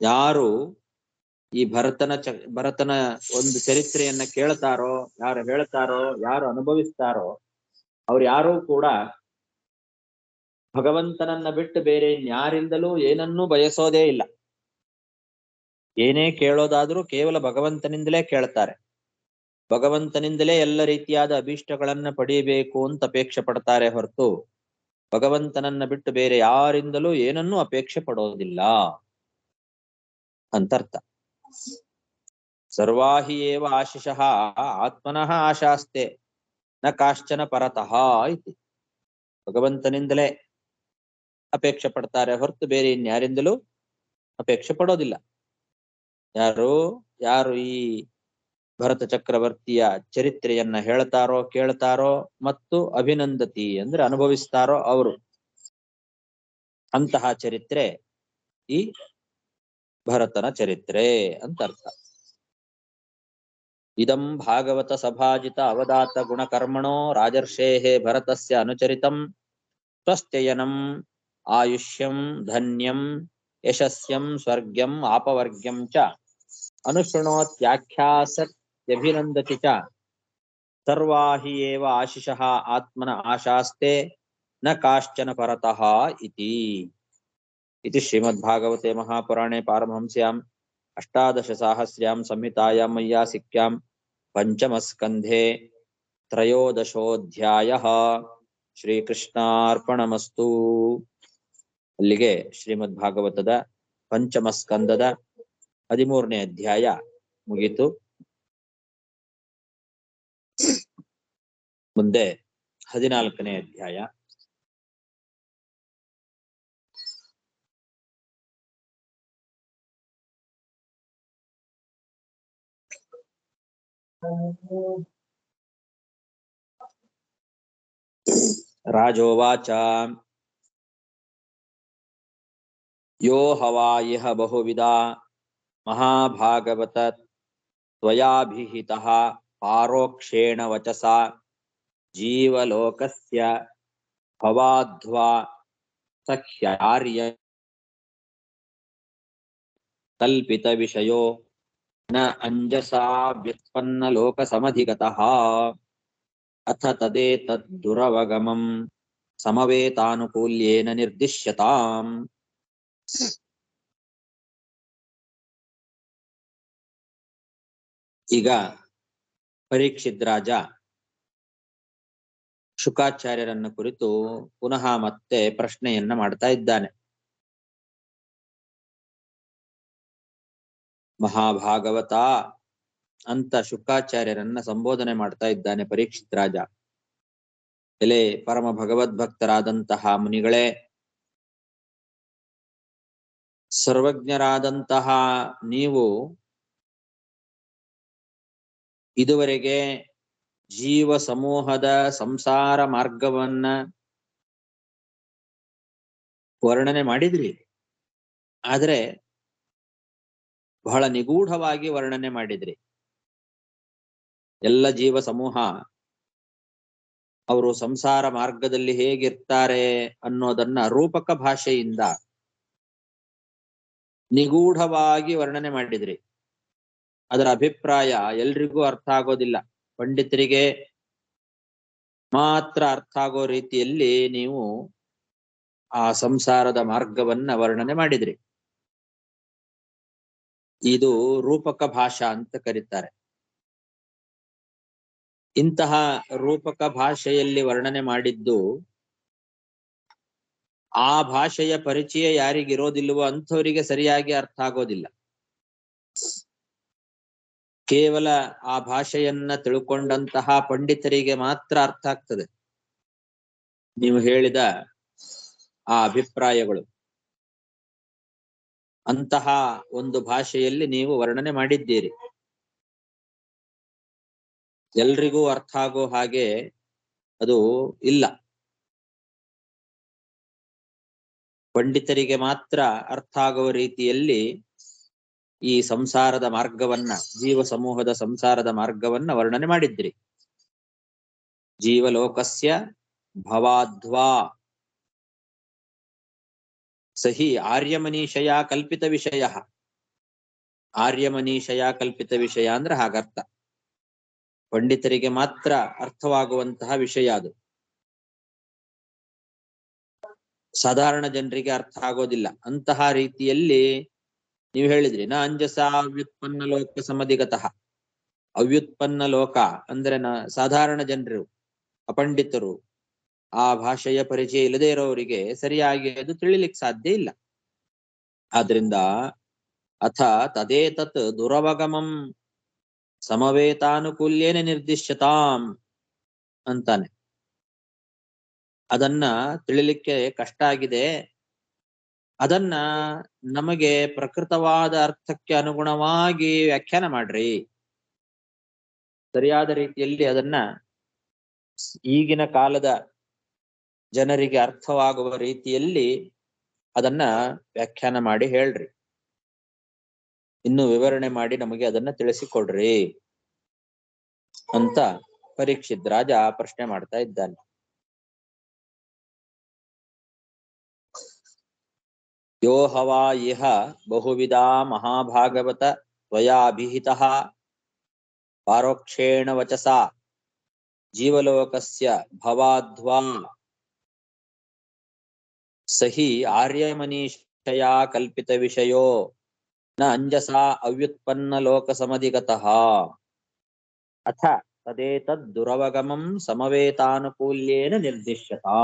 ಯಾರು ಈ ಭರತನ ಒಂದು ಚರಿತ್ರೆಯನ್ನ ಕೇಳ್ತಾರೋ, ಯಾರು ಹೇಳ್ತಾರೋ, ಯಾರು ಅನುಭವಿಸ್ತಾರೋ ಅವ್ರು ಯಾರೂ ಕೂಡ ಭಗವಂತನನ್ನ ಬಿಟ್ಟು ಬೇರೆ ಇನ್ಯಾರಿಂದಲೂ ಏನನ್ನೂ ಬಯಸೋದೇ ಇಲ್ಲ. ಏನೇ ಕೇಳೋದಾದ್ರೂ ಕೇವಲ ಭಗವಂತನಿಂದಲೇ ಕೇಳ್ತಾರೆ. ಭಗವಂತನಿಂದಲೇ ಎಲ್ಲ ರೀತಿಯಾದ ಅಭೀಷ್ಟಗಳನ್ನ ಪಡೆಯಬೇಕು ಅಂತ ಅಪೇಕ್ಷೆ ಪಡ್ತಾರೆ ಹೊರತು ಭಗವಂತನನ್ನ ಬಿಟ್ಟು ಬೇರೆ ಯಾರಿಂದಲೂ ಏನನ್ನೂ ಅಪೇಕ್ಷೆ ಪಡೋದಿಲ್ಲ ಅಂತರ್ಥ. ಸರ್ವಾಹಿ ಏವ ಆಶಿಷಃ ಆತ್ಮನಃ ಆಶಾಸ್ತೆ ನ ಕಾಶ್ಚನ ಪರತಃ ಐತಿ. ಭಗವಂತನಿಂದಲೇ ಅಪೇಕ್ಷೆ ಪಡ್ತಾರೆ ಹೊರತು ಬೇರೆ ಇನ್ಯಾರಿಂದಲೂ ಅಪೇಕ್ಷೆ ಪಡೋದಿಲ್ಲ. ಯಾರು ಈ ಭರತ ಚಕ್ರವರ್ತಿಯ ಚರಿತ್ರೆಯನ್ನ ಹೇಳ್ತಾರೋ, ಕೇಳ್ತಾರೋ ಮತ್ತು ಅಭಿನಂದತಿ ಅಂದ್ರೆ ಅನುಭವಿಸ್ತಾರೋ ಅವರು, ಅಂತಹ ಚರಿತ್ರೆ ಈ ಭರತನ ಚರಿತ್ರೆ ಅಂತ ಅರ್ಥ. ಇದಂ ಭಾಗವತ ಸಭಾಜಿತ ಅವಧಾತ ಗುಣಕರ್ಮಣೋ ರಾಜರ್ಷೇಃ ಭರತಸ್ಯ ಅನುಚರಿತಂ ಸ್ವಸ್ಥಯನಂ ಆಯುಷ್ಯಂ ಧನ್ಯಂ ಯಶಸ್ಯಂ ಸ್ವರ್ಗ್ಯಂ ಆಪವರ್ಗ್ಯಂ ಚ ಅನುಶೃಣೋತ್ಯಾಖ್ಯಾಸತ್ಯಭಿನಂದತಿ ಚ ಸರ್ವಾಹಿ ಏವ ಆಶಿಷಃ ಆತ್ಮನ ಆಶಾಸ್ತೆ ನ ಕಾಶ್ಚನ ಪರತಃ ಇತಿ. इति श्रीमद्भागवते महापुराणे पारमहंस्याम् अष्टादशसाहस्र्यां संहितायां मय्यासिक्यां पञ्चमस्कन्धे त्रयोदशोऽध्यायः. ಶ್ರೀಕೃಷ್ಣಾರ್ಪಣಮಸ್ತು. ಅಲ್ಲಿಗೆ ಶ್ರೀಮದ್ಭಾಗವತದ ಪಂಚಮಸ್ಕಂದದ 13ನೇ ಅಧ್ಯಾಯ ಮುಗಿತು. ಮುಂದೆ 14ನೇ ಅಧ್ಯಾಯ. ರಾಜೋವಾಚ ಯೋ ಹವಾಯಿಹ ಬಹುವಿಧಾ ಮಹಾಭಾಗವತ ತ್ವಯಾಭಿಹಿತಃ ಪಾರೋಕ್ಷೇಣ ವಚಸಾ ಜೀವಲೋಕಸ್ಯ ಭವಾಧ್ವಾ ಸಖ್ಯಾರ್ಯ ಕಲ್ಪಿತ ವಿಷಯೋ ನ ಅಂಜಸಾ ವ್ಯುತ್ಪನ್ನ ಲೋಕ ಸಮಧಿಗತಃ ಅಥ ತದೇತದ್ದುರವಗಮಂ ಸಮವೇತಾನುಕೂಲ್ಯೇನ ನಿರ್ದಿಶ್ಯತಾಂ. ಈಗ ಪರೀಕ್ಷಿತ್ ರಾಜ ಶುಕಾಚಾರ್ಯರನ್ನ ಕುರಿತು ಪುನಃ ಮತ್ತೆ ಪ್ರಶ್ನೆಯನ್ನ ಮಾಡ್ತಾ ಇದ್ದಾನೆ. ಮಹಾಭಾಗವತ ಅಂತ ಶುಕಾಚಾರ್ಯರನ್ನ ಸಂಬೋಧನೆ ಮಾಡ್ತಾ ಇದ್ದಾನೆ ಪರೀಕ್ಷಿತ್ ರಾಜ. ಎಲೆ ಪರಮ ಭಗವದ್ಭಕ್ತರಾದಂತಹ ಮುನಿಗಳೇ, ಸರ್ವಜ್ಞರಾದಂತಹ ನೀವು ಇದುವರೆಗೆ ಜೀವ ಸಮೂಹದ ಸಂಸಾರ ಮಾರ್ಗವನ್ನ ವರ್ಣನೆ ಮಾಡಿದ್ರಿ. ಆದ್ರೆ ಬಹಳ ನಿಗೂಢವಾಗಿ ವರ್ಣನೆ ಮಾಡಿದ್ರಿ. ಎಲ್ಲ ಜೀವ ಸಮೂಹ ಅವರು ಸಂಸಾರ ಮಾರ್ಗದಲ್ಲಿ ಹೇಗಿರ್ತಾರೆ ಅನ್ನೋದನ್ನ ರೂಪಕ ಭಾಷೆಯಿಂದ ನಿಗೂಢವಾಗಿ ವರ್ಣನೆ ಮಾಡಿದ್ರಿ. ಅದರ ಅಭಿಪ್ರಾಯ ಎಲ್ರಿಗೂ ಅರ್ಥ ಆಗೋದಿಲ್ಲ, ಪಂಡಿತರಿಗೆ ಮಾತ್ರ ಅರ್ಥ ಆಗೋ ರೀತಿಯಲ್ಲಿ ನೀವು ಆ ಸಂಸಾರದ ಮಾರ್ಗವನ್ನ ವರ್ಣನೆ ಮಾಡಿದ್ರಿ. ಇದು ರೂಪಕ ಭಾಷಾ ಅಂತ ಕರೀತಾರೆ. ಇಂತಹ ರೂಪಕ ಭಾಷೆಯಲ್ಲಿ ವರ್ಣನೆ ಮಾಡಿದ್ದು ಆ ಭಾಷೆಯ ಪರಿಚಯ ಯಾರಿಗಿರೋದಿಲ್ವೋ ಅಂಥವರಿಗೆ ಸರಿಯಾಗಿ ಅರ್ಥ ಆಗೋದಿಲ್ಲ. ಕೇವಲ ಆ ಭಾಷೆಯನ್ನ ತಿಳ್ಕೊಂಡಂತಹ ಪಂಡಿತರಿಗೆ ಮಾತ್ರ ಅರ್ಥ ಆಗ್ತದೆ ನೀವು ಹೇಳಿದ ಆ ಅಭಿಪ್ರಾಯಗಳು. ಅಂತಹ ಒಂದು ಭಾಷೆಯಲ್ಲಿ ನೀವು ವರ್ಣನೆ ಮಾಡಿದ್ದೀರಿ. ಎಲ್ರಿಗೂ ಅರ್ಥ ಆಗೋ ಹಾಗೆ ಅದು ಇಲ್ಲ. ಪಂಡಿತರಿಗೆ ಮಾತ್ರ ಅರ್ಥ ಆಗುವ ರೀತಿಯಲ್ಲಿ ಈ ಸಂಸಾರದ ಮಾರ್ಗವನ್ನ, ಜೀವ ಸಮೂಹದ ಸಂಸಾರದ ಮಾರ್ಗವನ್ನ ವರ್ಣನೆ ಮಾಡಿದ್ರಿ. ಜೀವಲೋಕಸ್ಯ ಭವಾಧ್ವಾ ಸಹಿ ಆರ್ಯಮನೀಷಯ ಕಲ್ಪಿತ ವಿಷಯ. ಆರ್ಯಮನೀಷಯ ಕಲ್ಪಿತ ವಿಷಯ ಅಂದ್ರೆ ಹಾಗರ್ಥ. ಪಂಡಿತರಿಗೆ ಮಾತ್ರ ಅರ್ಥವಾಗುವಂತಹ ವಿಷಯ ಅದು. ಸಾಧಾರಣ ಜನರಿಗೆ ಅರ್ಥ ಆಗೋದಿಲ್ಲ. ಅಂತಹ ರೀತಿಯಲ್ಲಿ ನೀವು ಹೇಳಿದ್ರಿ, ನ ಅಂಜಸ ಅವ್ಯುತ್ಪನ್ನ ಲೋಕ ಸಮಧಿಗತಃ. ಅವ್ಯುತ್ಪನ್ನ ಲೋಕ ಅಂದ್ರೆ ಸಾಧಾರಣ ಜನರು, ಅಪಂಡಿತರು, ಆ ಭಾಷೆಯ ಪರಿಚಯ ಇಲ್ಲದೆ ಇರೋರಿಗೆ ಸರಿಯಾಗಿ ಅದು ತಿಳಿಲಿಕ್ಕೆ ಸಾಧ್ಯ ಇಲ್ಲ. ಆದ್ರಿಂದ ಅಥ ತದೇತತ್ ದುರವಗಮಂ ಸಮವೇತಾನುಕೂಲ್ಯೇನ ನಿರ್ದಿಶ್ಯತಾಂ ಅಂತಾನೆ. ಅದನ್ನ ತಿಳಿಲಿಕ್ಕೆ ಕಷ್ಟ ಆಗಿದೆ. ಅದನ್ನ ನಮಗೆ ಪ್ರಕೃತವಾದ ಅರ್ಥಕ್ಕೆ ಅನುಗುಣವಾಗಿ ವ್ಯಾಖ್ಯಾನ ಮಾಡ್ರಿ. ಸರಿಯಾದ ರೀತಿಯಲ್ಲಿ ಅದನ್ನ ಈಗಿನ ಕಾಲದ ಜನರಿಗೆ ಅರ್ಥವಾಗುವ ರೀತಿಯಲ್ಲಿ ಅದನ್ನ ವ್ಯಾಖ್ಯಾನ ಮಾಡಿ ಹೇಳ್ರಿ. ಇನ್ನು ವಿವರಣೆ ಮಾಡಿ ನಮಗೆ ಅದನ್ನ ತಿಳಿಸಿಕೊಡ್ರಿ ಅಂತ ಪರೀಕ್ಷಿತ್ ರಾಜ ಪ್ರಶ್ನೆ ಮಾಡ್ತಾ ಇದ್ದಾನೆ. ಯೋ ಹವಾ ಇಹ ಬಹುವಿಧ ಮಹಾಭಾಗವತ ತ್ವಯಾಭಿಹಿತಃ ಪಾರೋಕ್ಷೇಣ ವಚಸಾ ಜೀವಲೋಕಸ್ಯ ಭವಾಧ್ವಾ ಸಹಿ ಆರ್ಯಮನೀಷಯ ಕಲ್ಪಿತ ವಿಷಯೋ ನ ಅಂಜಸಾ ಅವ್ಯುತ್ಪನ್ನ ಲೋಕ ಸಮಧಿಗತಃ ಅಥ ತದೇತದ್ ದುರವಗಮಂ ಸಮವೇತಾನುಕೂಲ್ಯೇನ ನಿರ್ದಿಶ್ಯತಾ.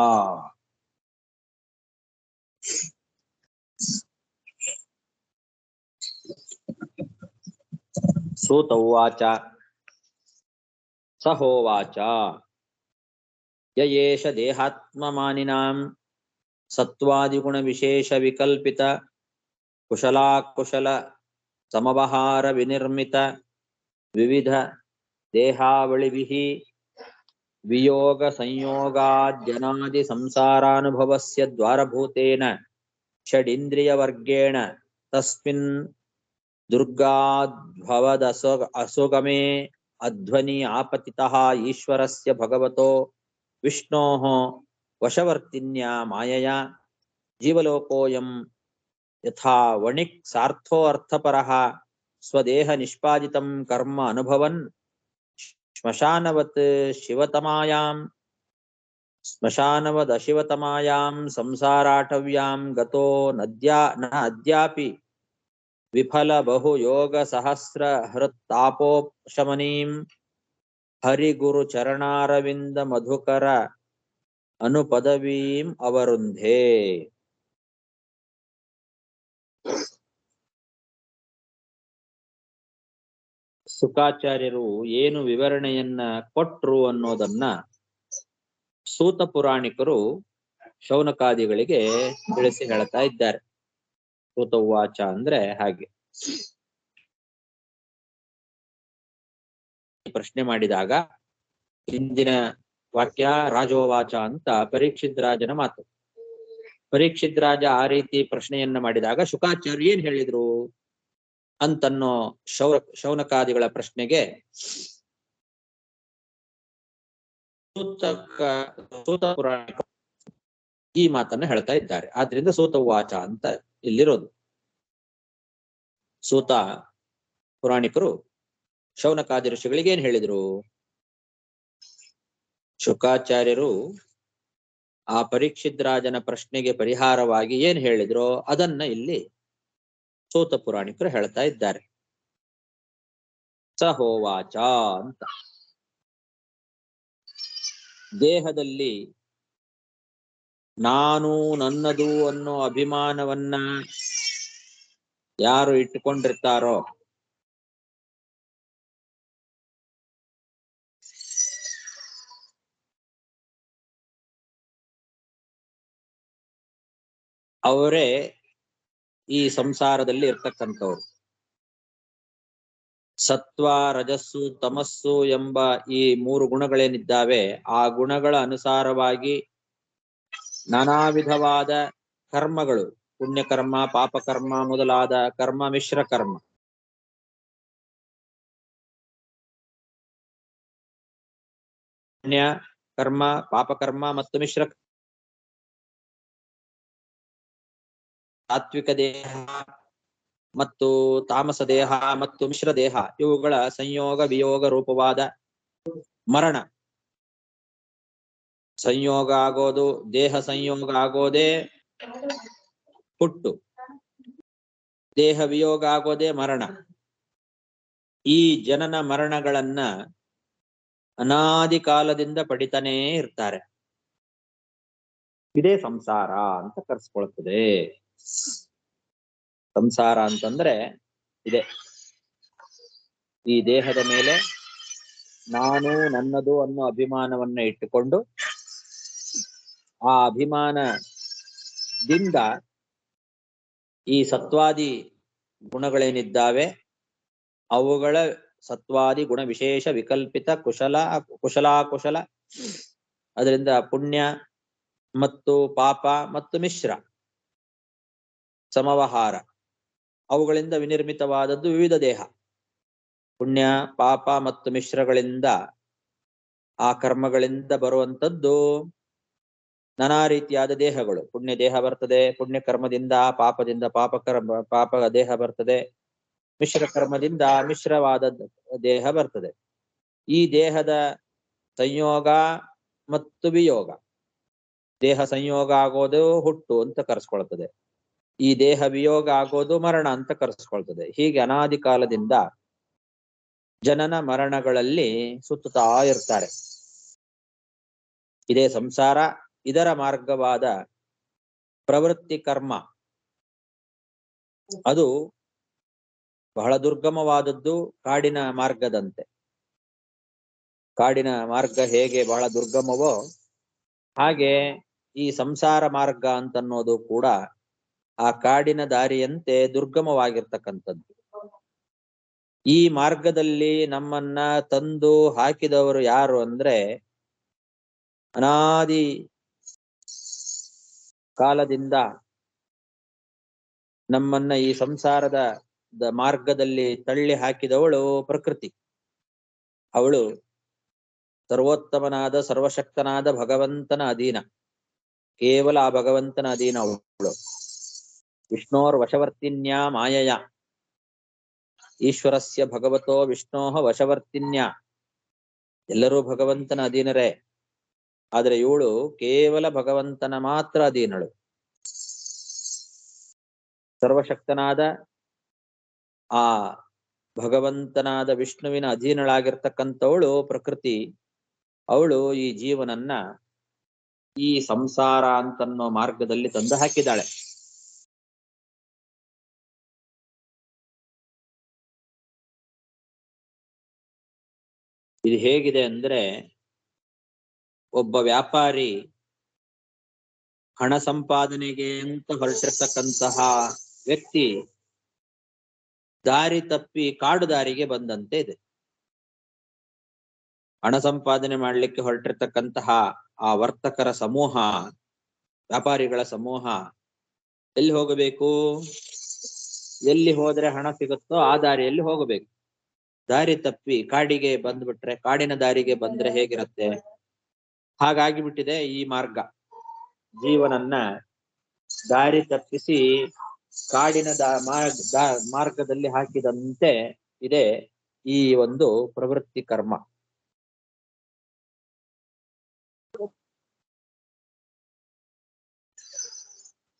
ಸೂತ ಉವಾಚ ಸ ಹೋವಾಚ ಯಯೇಷ ದೇಹಾತ್ಮಮಾನಿನಾಂ ಸತ್ವಾದಿಗುಣ ವಿಶೇಷ ವಿಕಲ್ಪಿತ ಕುಶಲಾಕುಶಲ ಸಮವಹಾರ ವಿನಿರ್ಮಿತ ವಿವಿಧ ದೇಹಾವಳಿಭಿಃ ವಿಯೋಗ ಸಂಯೋಗಾದ್ಯನಾದಿ ಸಂಸಾರಾನುಭವಸ್ಯ ದ್ವಾರಭೂತೇನ ಷಡಿಂದ್ರಿಯವರ್ಗೇಣ ತಸ್ಮಿನ್ ದುರ್ಗಾದ್ಭವದಸ ಅಸುಗಮೇ ಅಧ್ವನಿ ಆಪತಿತಃ ಈಶ್ವರಸ್ಯ ಭಗವತೋ ವಿಷ್ಣೋಃ ವಶವರ್ತಿನ್ಯಾ ಮಾಯಯಾ ಜೀವಲೋಕೋಯಂ ಯಥಾ ವಣಿಕ್ ಸಾರ್ಥೋ ಅರ್ಥಪರಃ ಸ್ವದೇಹ ನಿಷ್ಪಾದಿತಂ ಕರ್ಮ ಅನುಭವನ್ ಶ್ಮಶಾನವತ್ ಶಿವತಮಾಯಾಂ ಸಂಸಾರಾಟವ್ಯಾಂ ಗತೋ ನ ಅದ್ಯಾಪಿ ವಿಫಲ ಬಹು ಯೋಗ ಸಹಸ್ರ ಹೃತ್ತಾಪೋಪಶಮನೀಂ ಹರಿಗುರು ಚರಣಾರವಿಂದ ಮಧುಕರ ಅನುಪದವೀಂ ಅವರುಂಧೆ. ಶುಕಾಚಾರ್ಯರು ಏನು ವಿವರಣೆಯನ್ನ ಕೊಟ್ರು ಅನ್ನೋದನ್ನ ಸೂತ ಪುರಾಣಿಕರು ಶೌನಕಾದಿಗಳಿಗೆ ತಿಳಿಸಿ ಹೇಳ್ತಾ ಇದ್ದಾರೆ. ಸೂತ ಉವಾಚ ಅಂದ್ರೆ ಹಾಗೆ. ಪ್ರಶ್ನೆ ಮಾಡಿದಾಗ ಹಿಂದಿನ ವಾಕ್ಯ ರಾಜೋವಾಚ ಅಂತ ಪರೀಕ್ಷಿತ್ ರಾಜನ ಮಾತು. ಪರೀಕ್ಷಿತ್ ರಾಜ ಆ ರೀತಿ ಪ್ರಶ್ನೆಯನ್ನ ಮಾಡಿದಾಗ ಶುಕಾಚಾರ್ಯ ಏನ್ ಹೇಳಿದ್ರು ಅಂತನ್ನೋ ಶೌನಕಾದಿಗಳ ಪ್ರಶ್ನೆಗೆ ಸೂತ ಪುರಾಣಿಕ ಈ ಮಾತನ್ನ ಹೇಳ್ತಾ ಇದ್ದಾರೆ. ಆದ್ರಿಂದ ಸೂತ ಉವಾಚ ಅಂತ ಇಲ್ಲಿರೋದು. ಸೂತ ಪುರಾಣಿಕರು ಶೌನಕಾದಿ ಋಷಿಗಳಿಗೆ ಏನ್ ಹೇಳಿದ್ರು? ಶುಕಾಚಾರ್ಯರು ಆ ಪರೀಕ್ಷಿತ್ ರಾಜನ ಪ್ರಶ್ನೆಗೆ ಪರಿಹಾರವಾಗಿ ಏನ್ ಹೇಳಿದ್ರೋ ಅದನ್ನ ಇಲ್ಲಿ ಸೂತ ಪುರಾಣಿಕರು ಹೇಳ್ತಾ ಇದ್ದಾರೆ. ಸಹೋವಾಚ ಅಂತ. ದೇಹದಲ್ಲಿ ನಾನು ನನ್ನದು ಅನ್ನೋ ಅಭಿಮಾನವನ್ನ ಯಾರು ಇಟ್ಟುಕೊಂಡಿರ್ತಾರೋ ಅವರೇ ಈ ಸಂಸಾರದಲ್ಲಿ ಇರ್ತಕ್ಕಂಥವ್ರು. ಸತ್ವ, ರಜಸ್ಸು, ತಮಸ್ಸು ಎಂಬ ಈ 3 ಗುಣಗಳೇನಿದ್ದಾವೆ ಆ ಗುಣಗಳ ಅನುಸಾರವಾಗಿ ನಾನಾ ವಿಧವಾದ ಕರ್ಮಗಳು, ಪುಣ್ಯಕರ್ಮ, ಪಾಪಕರ್ಮ ಮೊದಲಾದ ಕರ್ಮ, ಮಿಶ್ರ ಕರ್ಮ, ಪುಣ್ಯ ಕರ್ಮ, ಪಾಪಕರ್ಮ ಮತ್ತು ಮಿಶ್ರ, ತಾತ್ವಿಕ ದೇಹ ಮತ್ತು ತಾಮಸ ದೇಹ ಮತ್ತು ಮಿಶ್ರ ದೇಹ ಇವುಗಳ ಸಂಯೋಗ ವಿಯೋಗ ರೂಪವಾದ ಮರಣ. ಸಂಯೋಗ ಆಗೋದು, ದೇಹ ಸಂಯೋಗ ಆಗೋದೇ ಹುಟ್ಟು, ದೇಹ ವಿಯೋಗ ಆಗೋದೇ ಮರಣ. ಈ ಜನನ ಮರಣಗಳನ್ನ ಅನಾದಿ ಕಾಲದಿಂದ ಪಡಿತಾನೇ ಇರ್ತಾರೆ. ಇದೇ ಸಂಸಾರ ಅಂತ ಕರೆಸ್ಕೊಳ್ತದೆ. ಸಂಸಾರ ಅಂತಂದ್ರೆ ಇದೆ. ಈ ದೇಹದ ಮೇಲೆ ನಾನು ನನ್ನದು ಅನ್ನೋ ಅಭಿಮಾನವನ್ನ ಇಟ್ಟುಕೊಂಡು ಆ ಅಭಿಮಾನದಿಂದ ಈ ಸತ್ವಾದಿ ಗುಣಗಳೇನಿದ್ದಾವೆ ಅವುಗಳ ಸತ್ವಾದಿ ಗುಣ ವಿಶೇಷ ವಿಕಲ್ಪಿತ ಕುಶಲಾಕುಶಲ, ಅದರಿಂದ ಪುಣ್ಯ ಮತ್ತು ಪಾಪ ಮತ್ತು ಮಿಶ್ರ ಸಮವಹಾರ ಅವುಗಳಿಂದ ವಿನಿರ್ಮಿತವಾದದ್ದು ವಿವಿಧ ದೇಹ. ಪುಣ್ಯ ಪಾಪ ಮತ್ತು ಮಿಶ್ರಗಳಿಂದ ಆ ಕರ್ಮಗಳಿಂದ ಬರುವಂತದ್ದು ನಾನಾ ರೀತಿಯಾದ ದೇಹಗಳು. ಪುಣ್ಯ ದೇಹ ಬರ್ತದೆ, ಪುಣ್ಯ ಕರ್ಮದಿಂದ ಪಾಪದಿಂದ ಪಾಪ ದೇಹ ಬರ್ತದೆ, ಮಿಶ್ರ ಕರ್ಮದಿಂದ ಮಿಶ್ರವಾದ ದೇಹ ಬರ್ತದೆ. ಈ ದೇಹದ ಸಂಯೋಗ ಮತ್ತು ವಿಯೋಗ, ದೇಹ ಸಂಯೋಗ ಆಗೋದು ಹುಟ್ಟು ಅಂತ ಕರೆಸ್ಕೊಳ್ತದೆ, ಈ ದೇಹ ವಿಯೋಗ ಆಗೋದು ಮರಣ ಅಂತ ಕರೆಸ್ಕೊಳ್ತದೆ. ಹೀಗೆ ಅನಾದಿ ಕಾಲದಿಂದ ಜನನ ಮರಣಗಳಲ್ಲಿ ಸುತ್ತುತ್ತಾ ಇರ್ತಾರೆ. ಇದೇ ಸಂಸಾರ. ಇದರ ಮಾರ್ಗವಾದ ಪ್ರವೃತ್ತಿ ಕರ್ಮ ಅದು ಬಹಳ ದುರ್ಗಮವಾದದ್ದು, ಕಾಡಿನ ಮಾರ್ಗದಂತೆ. ಕಾಡಿನ ಮಾರ್ಗ ಹೇಗೆ ಬಹಳ ದುರ್ಗಮವೋ ಹಾಗೆ ಈ ಸಂಸಾರ ಮಾರ್ಗ ಅಂತನ್ನೋದು ಕೂಡ ಆ ಕಾಡಿನ ದಾರಿಯಂತೆ ದುರ್ಗಮವಾಗಿರ್ತಕ್ಕಂಥದ್ದು. ಈ ಮಾರ್ಗದಲ್ಲಿ ನಮ್ಮನ್ನ ತಂದು ಹಾಕಿದವರು ಯಾರು ಅಂದ್ರೆ ಅನಾದಿ ಕಾಲದಿಂದ ನಮ್ಮನ್ನ ಈ ಸಂಸಾರದ ಮಾರ್ಗದಲ್ಲಿ ತಳ್ಳಿ ಹಾಕಿದವಳು ಪ್ರಕೃತಿ. ಅವಳು ಸರ್ವೋತ್ತಮನಾದ ಸರ್ವಶಕ್ತನಾದ ಭಗವಂತನ ಅಧೀನ, ಕೇವಲ ಆ ಭಗವಂತನ ಅಧೀನ ಅವಳು. ವಿಷ್ಣೋರ್ ವಶವರ್ತಿನ್ಯ ಮಾಯಯ, ಈಶ್ವರಸ್ಯ ಭಗವತೋ ವಿಷ್ಣೋಹ ವಶವರ್ತಿನ್ಯ. ಎಲ್ಲರೂ ಭಗವಂತನ ಅಧೀನರೇ, ಆದ್ರೆ ಇವಳು ಕೇವಲ ಭಗವಂತನ ಮಾತ್ರ ಅಧೀನಳು. ಸರ್ವಶಕ್ತನಾದ ಆ ಭಗವಂತನಾದ ವಿಷ್ಣುವಿನ ಅಧೀನಳಾಗಿರ್ತಕ್ಕಂಥವಳು ಪ್ರಕೃತಿ. ಅವಳು ಈ ಜೀವನನ್ನ ಈ ಸಂಸಾರ ಅಂತನ್ನೋ ಮಾರ್ಗದಲ್ಲಿ ತಂದು ಹಾಕಿದ್ದಾಳೆ. ಇದು ಹೇಗಿದೆ ಅಂದ್ರೆ, ಒಬ್ಬ ವ್ಯಾಪಾರಿ ಹಣ ಸಂಪಾದನೆಗೆ ಅಂತ ಹೊರಟಿರ್ತಕ್ಕಂತಹ ವ್ಯಕ್ತಿ ದಾರಿ ತಪ್ಪಿ ಕಾಡು ದಾರಿಗೆ ಬಂದಂತೆ ಇದೆ. ಹಣ ಸಂಪಾದನೆ ಮಾಡ್ಲಿಕ್ಕೆ ಹೊರಟಿರ್ತಕ್ಕಂತಹ ಆ ವರ್ತಕರ ಸಮೂಹ, ವ್ಯಾಪಾರಿಗಳ ಸಮೂಹ ಎಲ್ಲಿ ಹೋಗಬೇಕು? ಎಲ್ಲಿ ಹೋದ್ರೆ ಹಣ ಸಿಗುತ್ತೋ ಆ ದಾರಿಯಲ್ಲಿ ಹೋಗಬೇಕು. ದಾರಿ ತಪ್ಪಿ ಕಾಡಿಗೆ ಬಂದ್ಬಿಟ್ರೆ, ಕಾಡಿನ ದಾರಿಗೆ ಬಂದ್ರೆ ಹೇಗಿರುತ್ತೆ? ಹಾಗಾಗಿ ಬಿಟ್ಟಿದೆ ಈ ಮಾರ್ಗ. ಜೀವನನ್ನ ದಾರಿ ತಪ್ಪಿಸಿ ಕಾಡಿನ ಮಾರ್ಗದಲ್ಲಿ ಹಾಕಿದಂತೆ ಇದೆ ಈ ಒಂದು ಪ್ರವೃತ್ತಿ ಕರ್ಮ.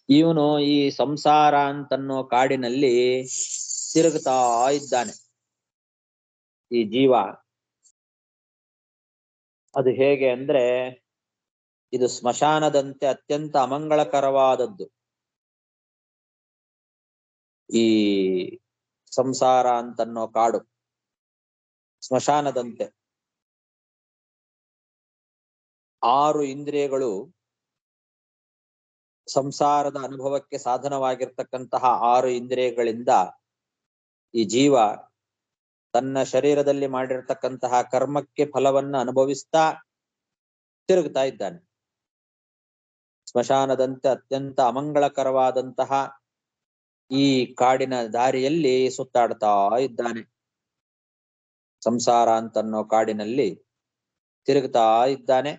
ಇವನು ಈ ಸಂಸಾರ ಅಂತನ್ನೋ ಕಾಡಿನಲ್ಲಿ ತಿರುಗುತ್ತಾ ಇದ್ದಾನೆ. ಈ ಜೀವ ಅದು ಹೇಗೆ ಅಂದ್ರೆ, ಇದು ಸ್ಮಶಾನದಂತೆ ಅತ್ಯಂತ ಅಮಂಗಳಕರವಾದದ್ದು. ಈ ಸಂಸಾರ ಅಂತನ್ನೋ ಕಾಡು ಸ್ಮಶಾನದಂತೆ. 6 ಇಂದ್ರಿಯಗಳು ಸಂಸಾರದ ಅನುಭವಕ್ಕೆ ಸಾಧನವಾಗಿರ್ತಕ್ಕಂತಹ 6 ಇಂದ್ರಿಯಗಳಿಂದ ಈ ಜೀವ ತನ್ನ ಶರೀರದಲ್ಲಿ ಮಾಡಿರ್ತಕ್ಕಂತಹ ಕರ್ಮಕ್ಕೆ ಫಲವನ್ನ ಅನುಭವಿಸ್ತಾ ತಿರುಗ್ತಾ ಇದ್ದಾನೆ. ಸ್ಮಶಾನದಂತೆ ಅತ್ಯಂತ ಅಮಂಗಳಕರವಾದಂತಹ ಈ ಕಾಡಿನ ದಾರಿಯಲ್ಲಿ ಸುತ್ತಾಡ್ತಾ ಇದ್ದಾನೆ. ಸಂಸಾರ ಅಂತನ್ನೋ ಕಾಡಿನಲ್ಲಿ ತಿರುಗ್ತಾ ಇದ್ದಾನೆ.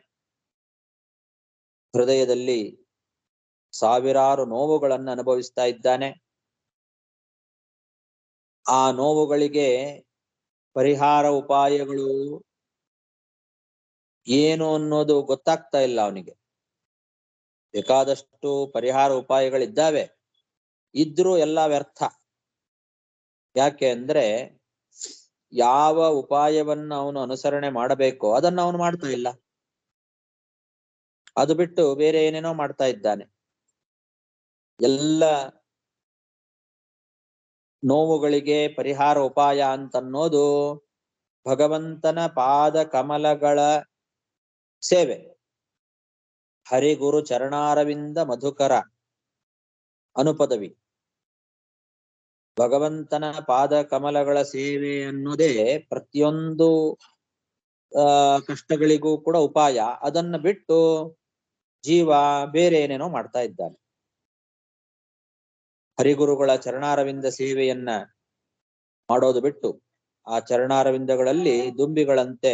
ಹೃದಯದಲ್ಲಿ ಸಾವಿರಾರು ನೋವುಗಳನ್ನು ಅನುಭವಿಸ್ತಾ ಇದ್ದಾನೆ. ಆ ನೋವುಗಳಿಗೆ ಪರಿಹಾರ ಉಪಾಯಗಳು ಏನು ಅನ್ನೋದು ಗೊತ್ತಾಗ್ತಾ ಇಲ್ಲ ಅವನಿಗೆ. ಬೇಕಾದಷ್ಟು ಪರಿಹಾರ ಉಪಾಯಗಳಿದ್ದಾವೆ, ಇದ್ರೂ ಎಲ್ಲ ವ್ಯರ್ಥ. ಯಾಕೆ ಅಂದ್ರೆ, ಯಾವ ಉಪಾಯವನ್ನ ಅವನು ಅನುಸರಣೆ ಮಾಡಬೇಕೋ ಅದನ್ನ ಅವನು ಮಾಡ್ತಾ ಇಲ್ಲ. ಅದು ಬಿಟ್ಟು ಬೇರೆ ಏನೇನೋ ಮಾಡ್ತಾ ಇದ್ದಾನೆ. ಎಲ್ಲ ನೋವುಗಳಿಗೆ ಪರಿಹಾರ ಉಪಾಯ ಅಂತನ್ನೋದು ಭಗವಂತನ ಪಾದ ಕಮಲಗಳ ಸೇವೆ. ಹರಿಗುರು ಚರಣಾರವಿಂದ ಮಧುಕರ ಅನುಪದವಿ. ಭಗವಂತನ ಪಾದ ಕಮಲಗಳ ಸೇವೆ ಅನ್ನೋದೇ ಪ್ರತಿಯೊಂದು ಕಷ್ಟಗಳಿಗೂ ಕೂಡ ಉಪಾಯ. ಅದನ್ನ ಬಿಟ್ಟು ಜೀವ ಬೇರೆ ಏನೇನೋ ಮಾಡ್ತಾ ಇದ್ದಾನೆ. ಹರಿಗುರುಗಳ ಚರಣಾರವಿಂದ ಸೇವೆಯನ್ನ ಮಾಡೋದು ಬಿಟ್ಟು ಆ ಚರಣಾರವಿಂದಗಳಲ್ಲಿ ದುಂಬಿಗಳಂತೆ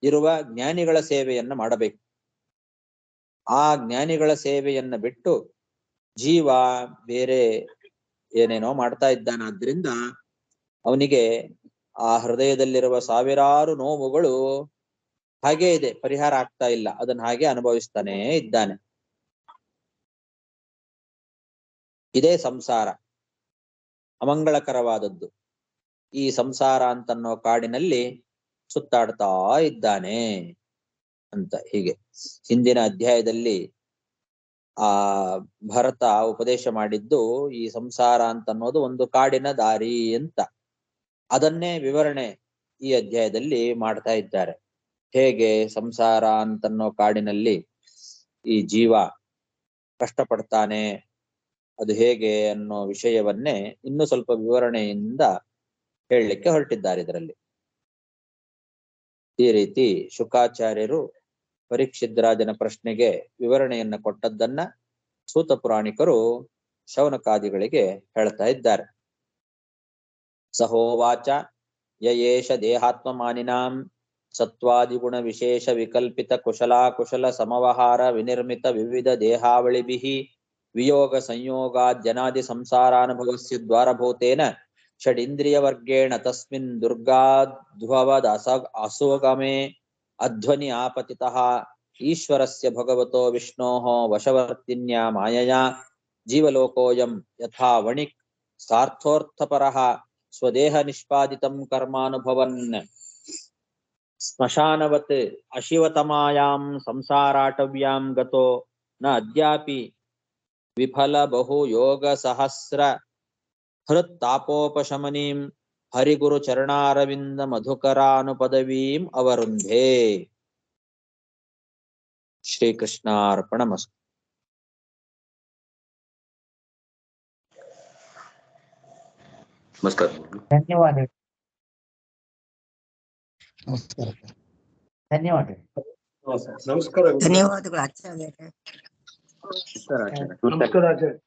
ಇರುವ ಜ್ಞಾನಿಗಳ ಸೇವೆಯನ್ನ ಮಾಡಬೇಕು. ಆ ಜ್ಞಾನಿಗಳ ಸೇವೆಯನ್ನ ಬಿಟ್ಟು ಜೀವ ಬೇರೆ ಏನೇನೋ ಮಾಡ್ತಾ ಇದ್ದಾನಾದ್ರಿಂದ ಅವನಿಗೆ ಆ ಹೃದಯದಲ್ಲಿರುವ ಸಾವಿರಾರು ನೋವುಗಳು ಹಾಗೇ ಇದೆ, ಪರಿಹಾರ ಆಗ್ತಾ ಇಲ್ಲ. ಅದನ್ನ ಹಾಗೆ ಅನುಭವಿಸ್ತಾನೆ ಇದ್ದಾನೆ. ಇದೇ ಸಂಸಾರ, ಅಮಂಗಳಕರವಾದದ್ದು. ಈ ಸಂಸಾರ ಅಂತನ್ನೋ ಕಾಡಿನಲ್ಲಿ ಸುತ್ತಾಡ್ತಾ ಇದ್ದಾನೆ ಅಂತ. ಹೀಗೆ ಹಿಂದಿನ ಅಧ್ಯಾಯದಲ್ಲಿ ಆ ಭರತ ಉಪದೇಶ ಮಾಡಿದ್ದು ಈ ಸಂಸಾರ ಅಂತನ್ನೋದು ಒಂದು ಕಾಡಿನ ದಾರಿ ಅಂತ. ಅದನ್ನೇ ವಿವರಣೆ ಈ ಅಧ್ಯಾಯದಲ್ಲಿ ಮಾಡ್ತಾ ಇದ್ದಾರೆ. ಹೇಗೆ ಸಂಸಾರ ಅಂತನ್ನೋ ಕಾಡಿನಲ್ಲಿ ಈ ಜೀವ ಕಷ್ಟಪಡ್ತಾನೆ, ಅದು ಹೇಗೆ ಅನ್ನೋ ವಿಷಯವನ್ನೇ ಇನ್ನೂ ಸ್ವಲ್ಪ ವಿವರಣೆಯಿಂದ ಹೇಳಲಿಕ್ಕೆ ಹೊರಟಿದ್ದಾರೆ ಇದರಲ್ಲಿ. ಈ ರೀತಿ ಶುಕಾಚಾರ್ಯರು ಪರೀಕ್ಷಿದ್ರಾಜನ ಪ್ರಶ್ನೆಗೆ ವಿವರಣೆಯನ್ನ ಕೊಟ್ಟದ್ದನ್ನ ಸೂತ ಪುರಾಣಿಕರು ಶೌನಕಾದಿಗಳಿಗೆ ಹೇಳ್ತಾ ಇದ್ದಾರೆ. ಸಹೋವಾಚ ಯಯೇಷ ದೇಹಾತ್ಮಮಾನಿನಾಂ ಸತ್ವಾದಿಗುಣ ವಿಶೇಷ ವಿಕಲ್ಪಿತ ಕುಶಲಾಕುಶಲ ಸಮವಹಾರ ವಿನಿರ್ಮಿತ ವಿವಿಧ ದೇಹಾವಳಿಭಿಃ ವಿಯೋಗ ಸಂಯೋಗಾದ್ಯನಾದಿ ಸಂಸಾರಾನುಭವಸ್ಯ ದ್ವಾರಭೂತೇನ ಷಡಿಂದ್ರಿಯವರ್ಗೇಣ ತಸ್ಮಿನ್ ದುರ್ಗಾಧ್ವವದ ಅಸುಗಮೇ ಅಧ್ವನಿ ಆಪತಿತಃ ಈಶ್ವರಸ್ಯ ಭಗವತೋ ವಿಷ್ಣೋಃ ವಶವರ್ತಿನ್ಯಾ ಮಾಯಯಾ ಜೀವಲೋಕೋಯಂ ಯಥಾ ವಣಿಕ್ ಸಾರ್ಥೋರ್ಥಪರಃ ಸ್ವದೇಹ ನಿಷ್ಪಾದಿತಂ ಕರ್ಮಾನುಭವನ್ ಸ್ಮಶಾನವತ್ ಅಶಿವತಮಾಯಾಂ ಸಂಸಾರಾಟವ್ಯಾಂ ಗತೋ ನ ಅದ್ಯಾಪಿ ವಿಫಲ ಬಹು ಯೋಗ ಸಹಸ್ರ ಹೃತ್ ತಾಪೋಪಶಮನೀಂ ಹರಿಗುರು ಚರಣಾರವಿಂದ ಮಧುಕರಾನುಪದವೀಂ ಅವರುಂಧೆ. ಶ್ರೀಕೃಷ್ಣಾರ್ಪಣಮಸ್ತು. ನಮಸ್ಕಾರ. ಧನ್ಯವಾದ. ನಮಸ್ಕಾರ. ಧನ್ಯವಾದ. ನಮಸ್ಕಾರ. ಧನ್ಯವಾದಗಳು ಆಚಾರ್ಯ. ನಮಸ್ಕಾರ ಆಚಾರ್ಯ. ನಮಸ್ಕಾರ ಆಚಾರ್ಯ.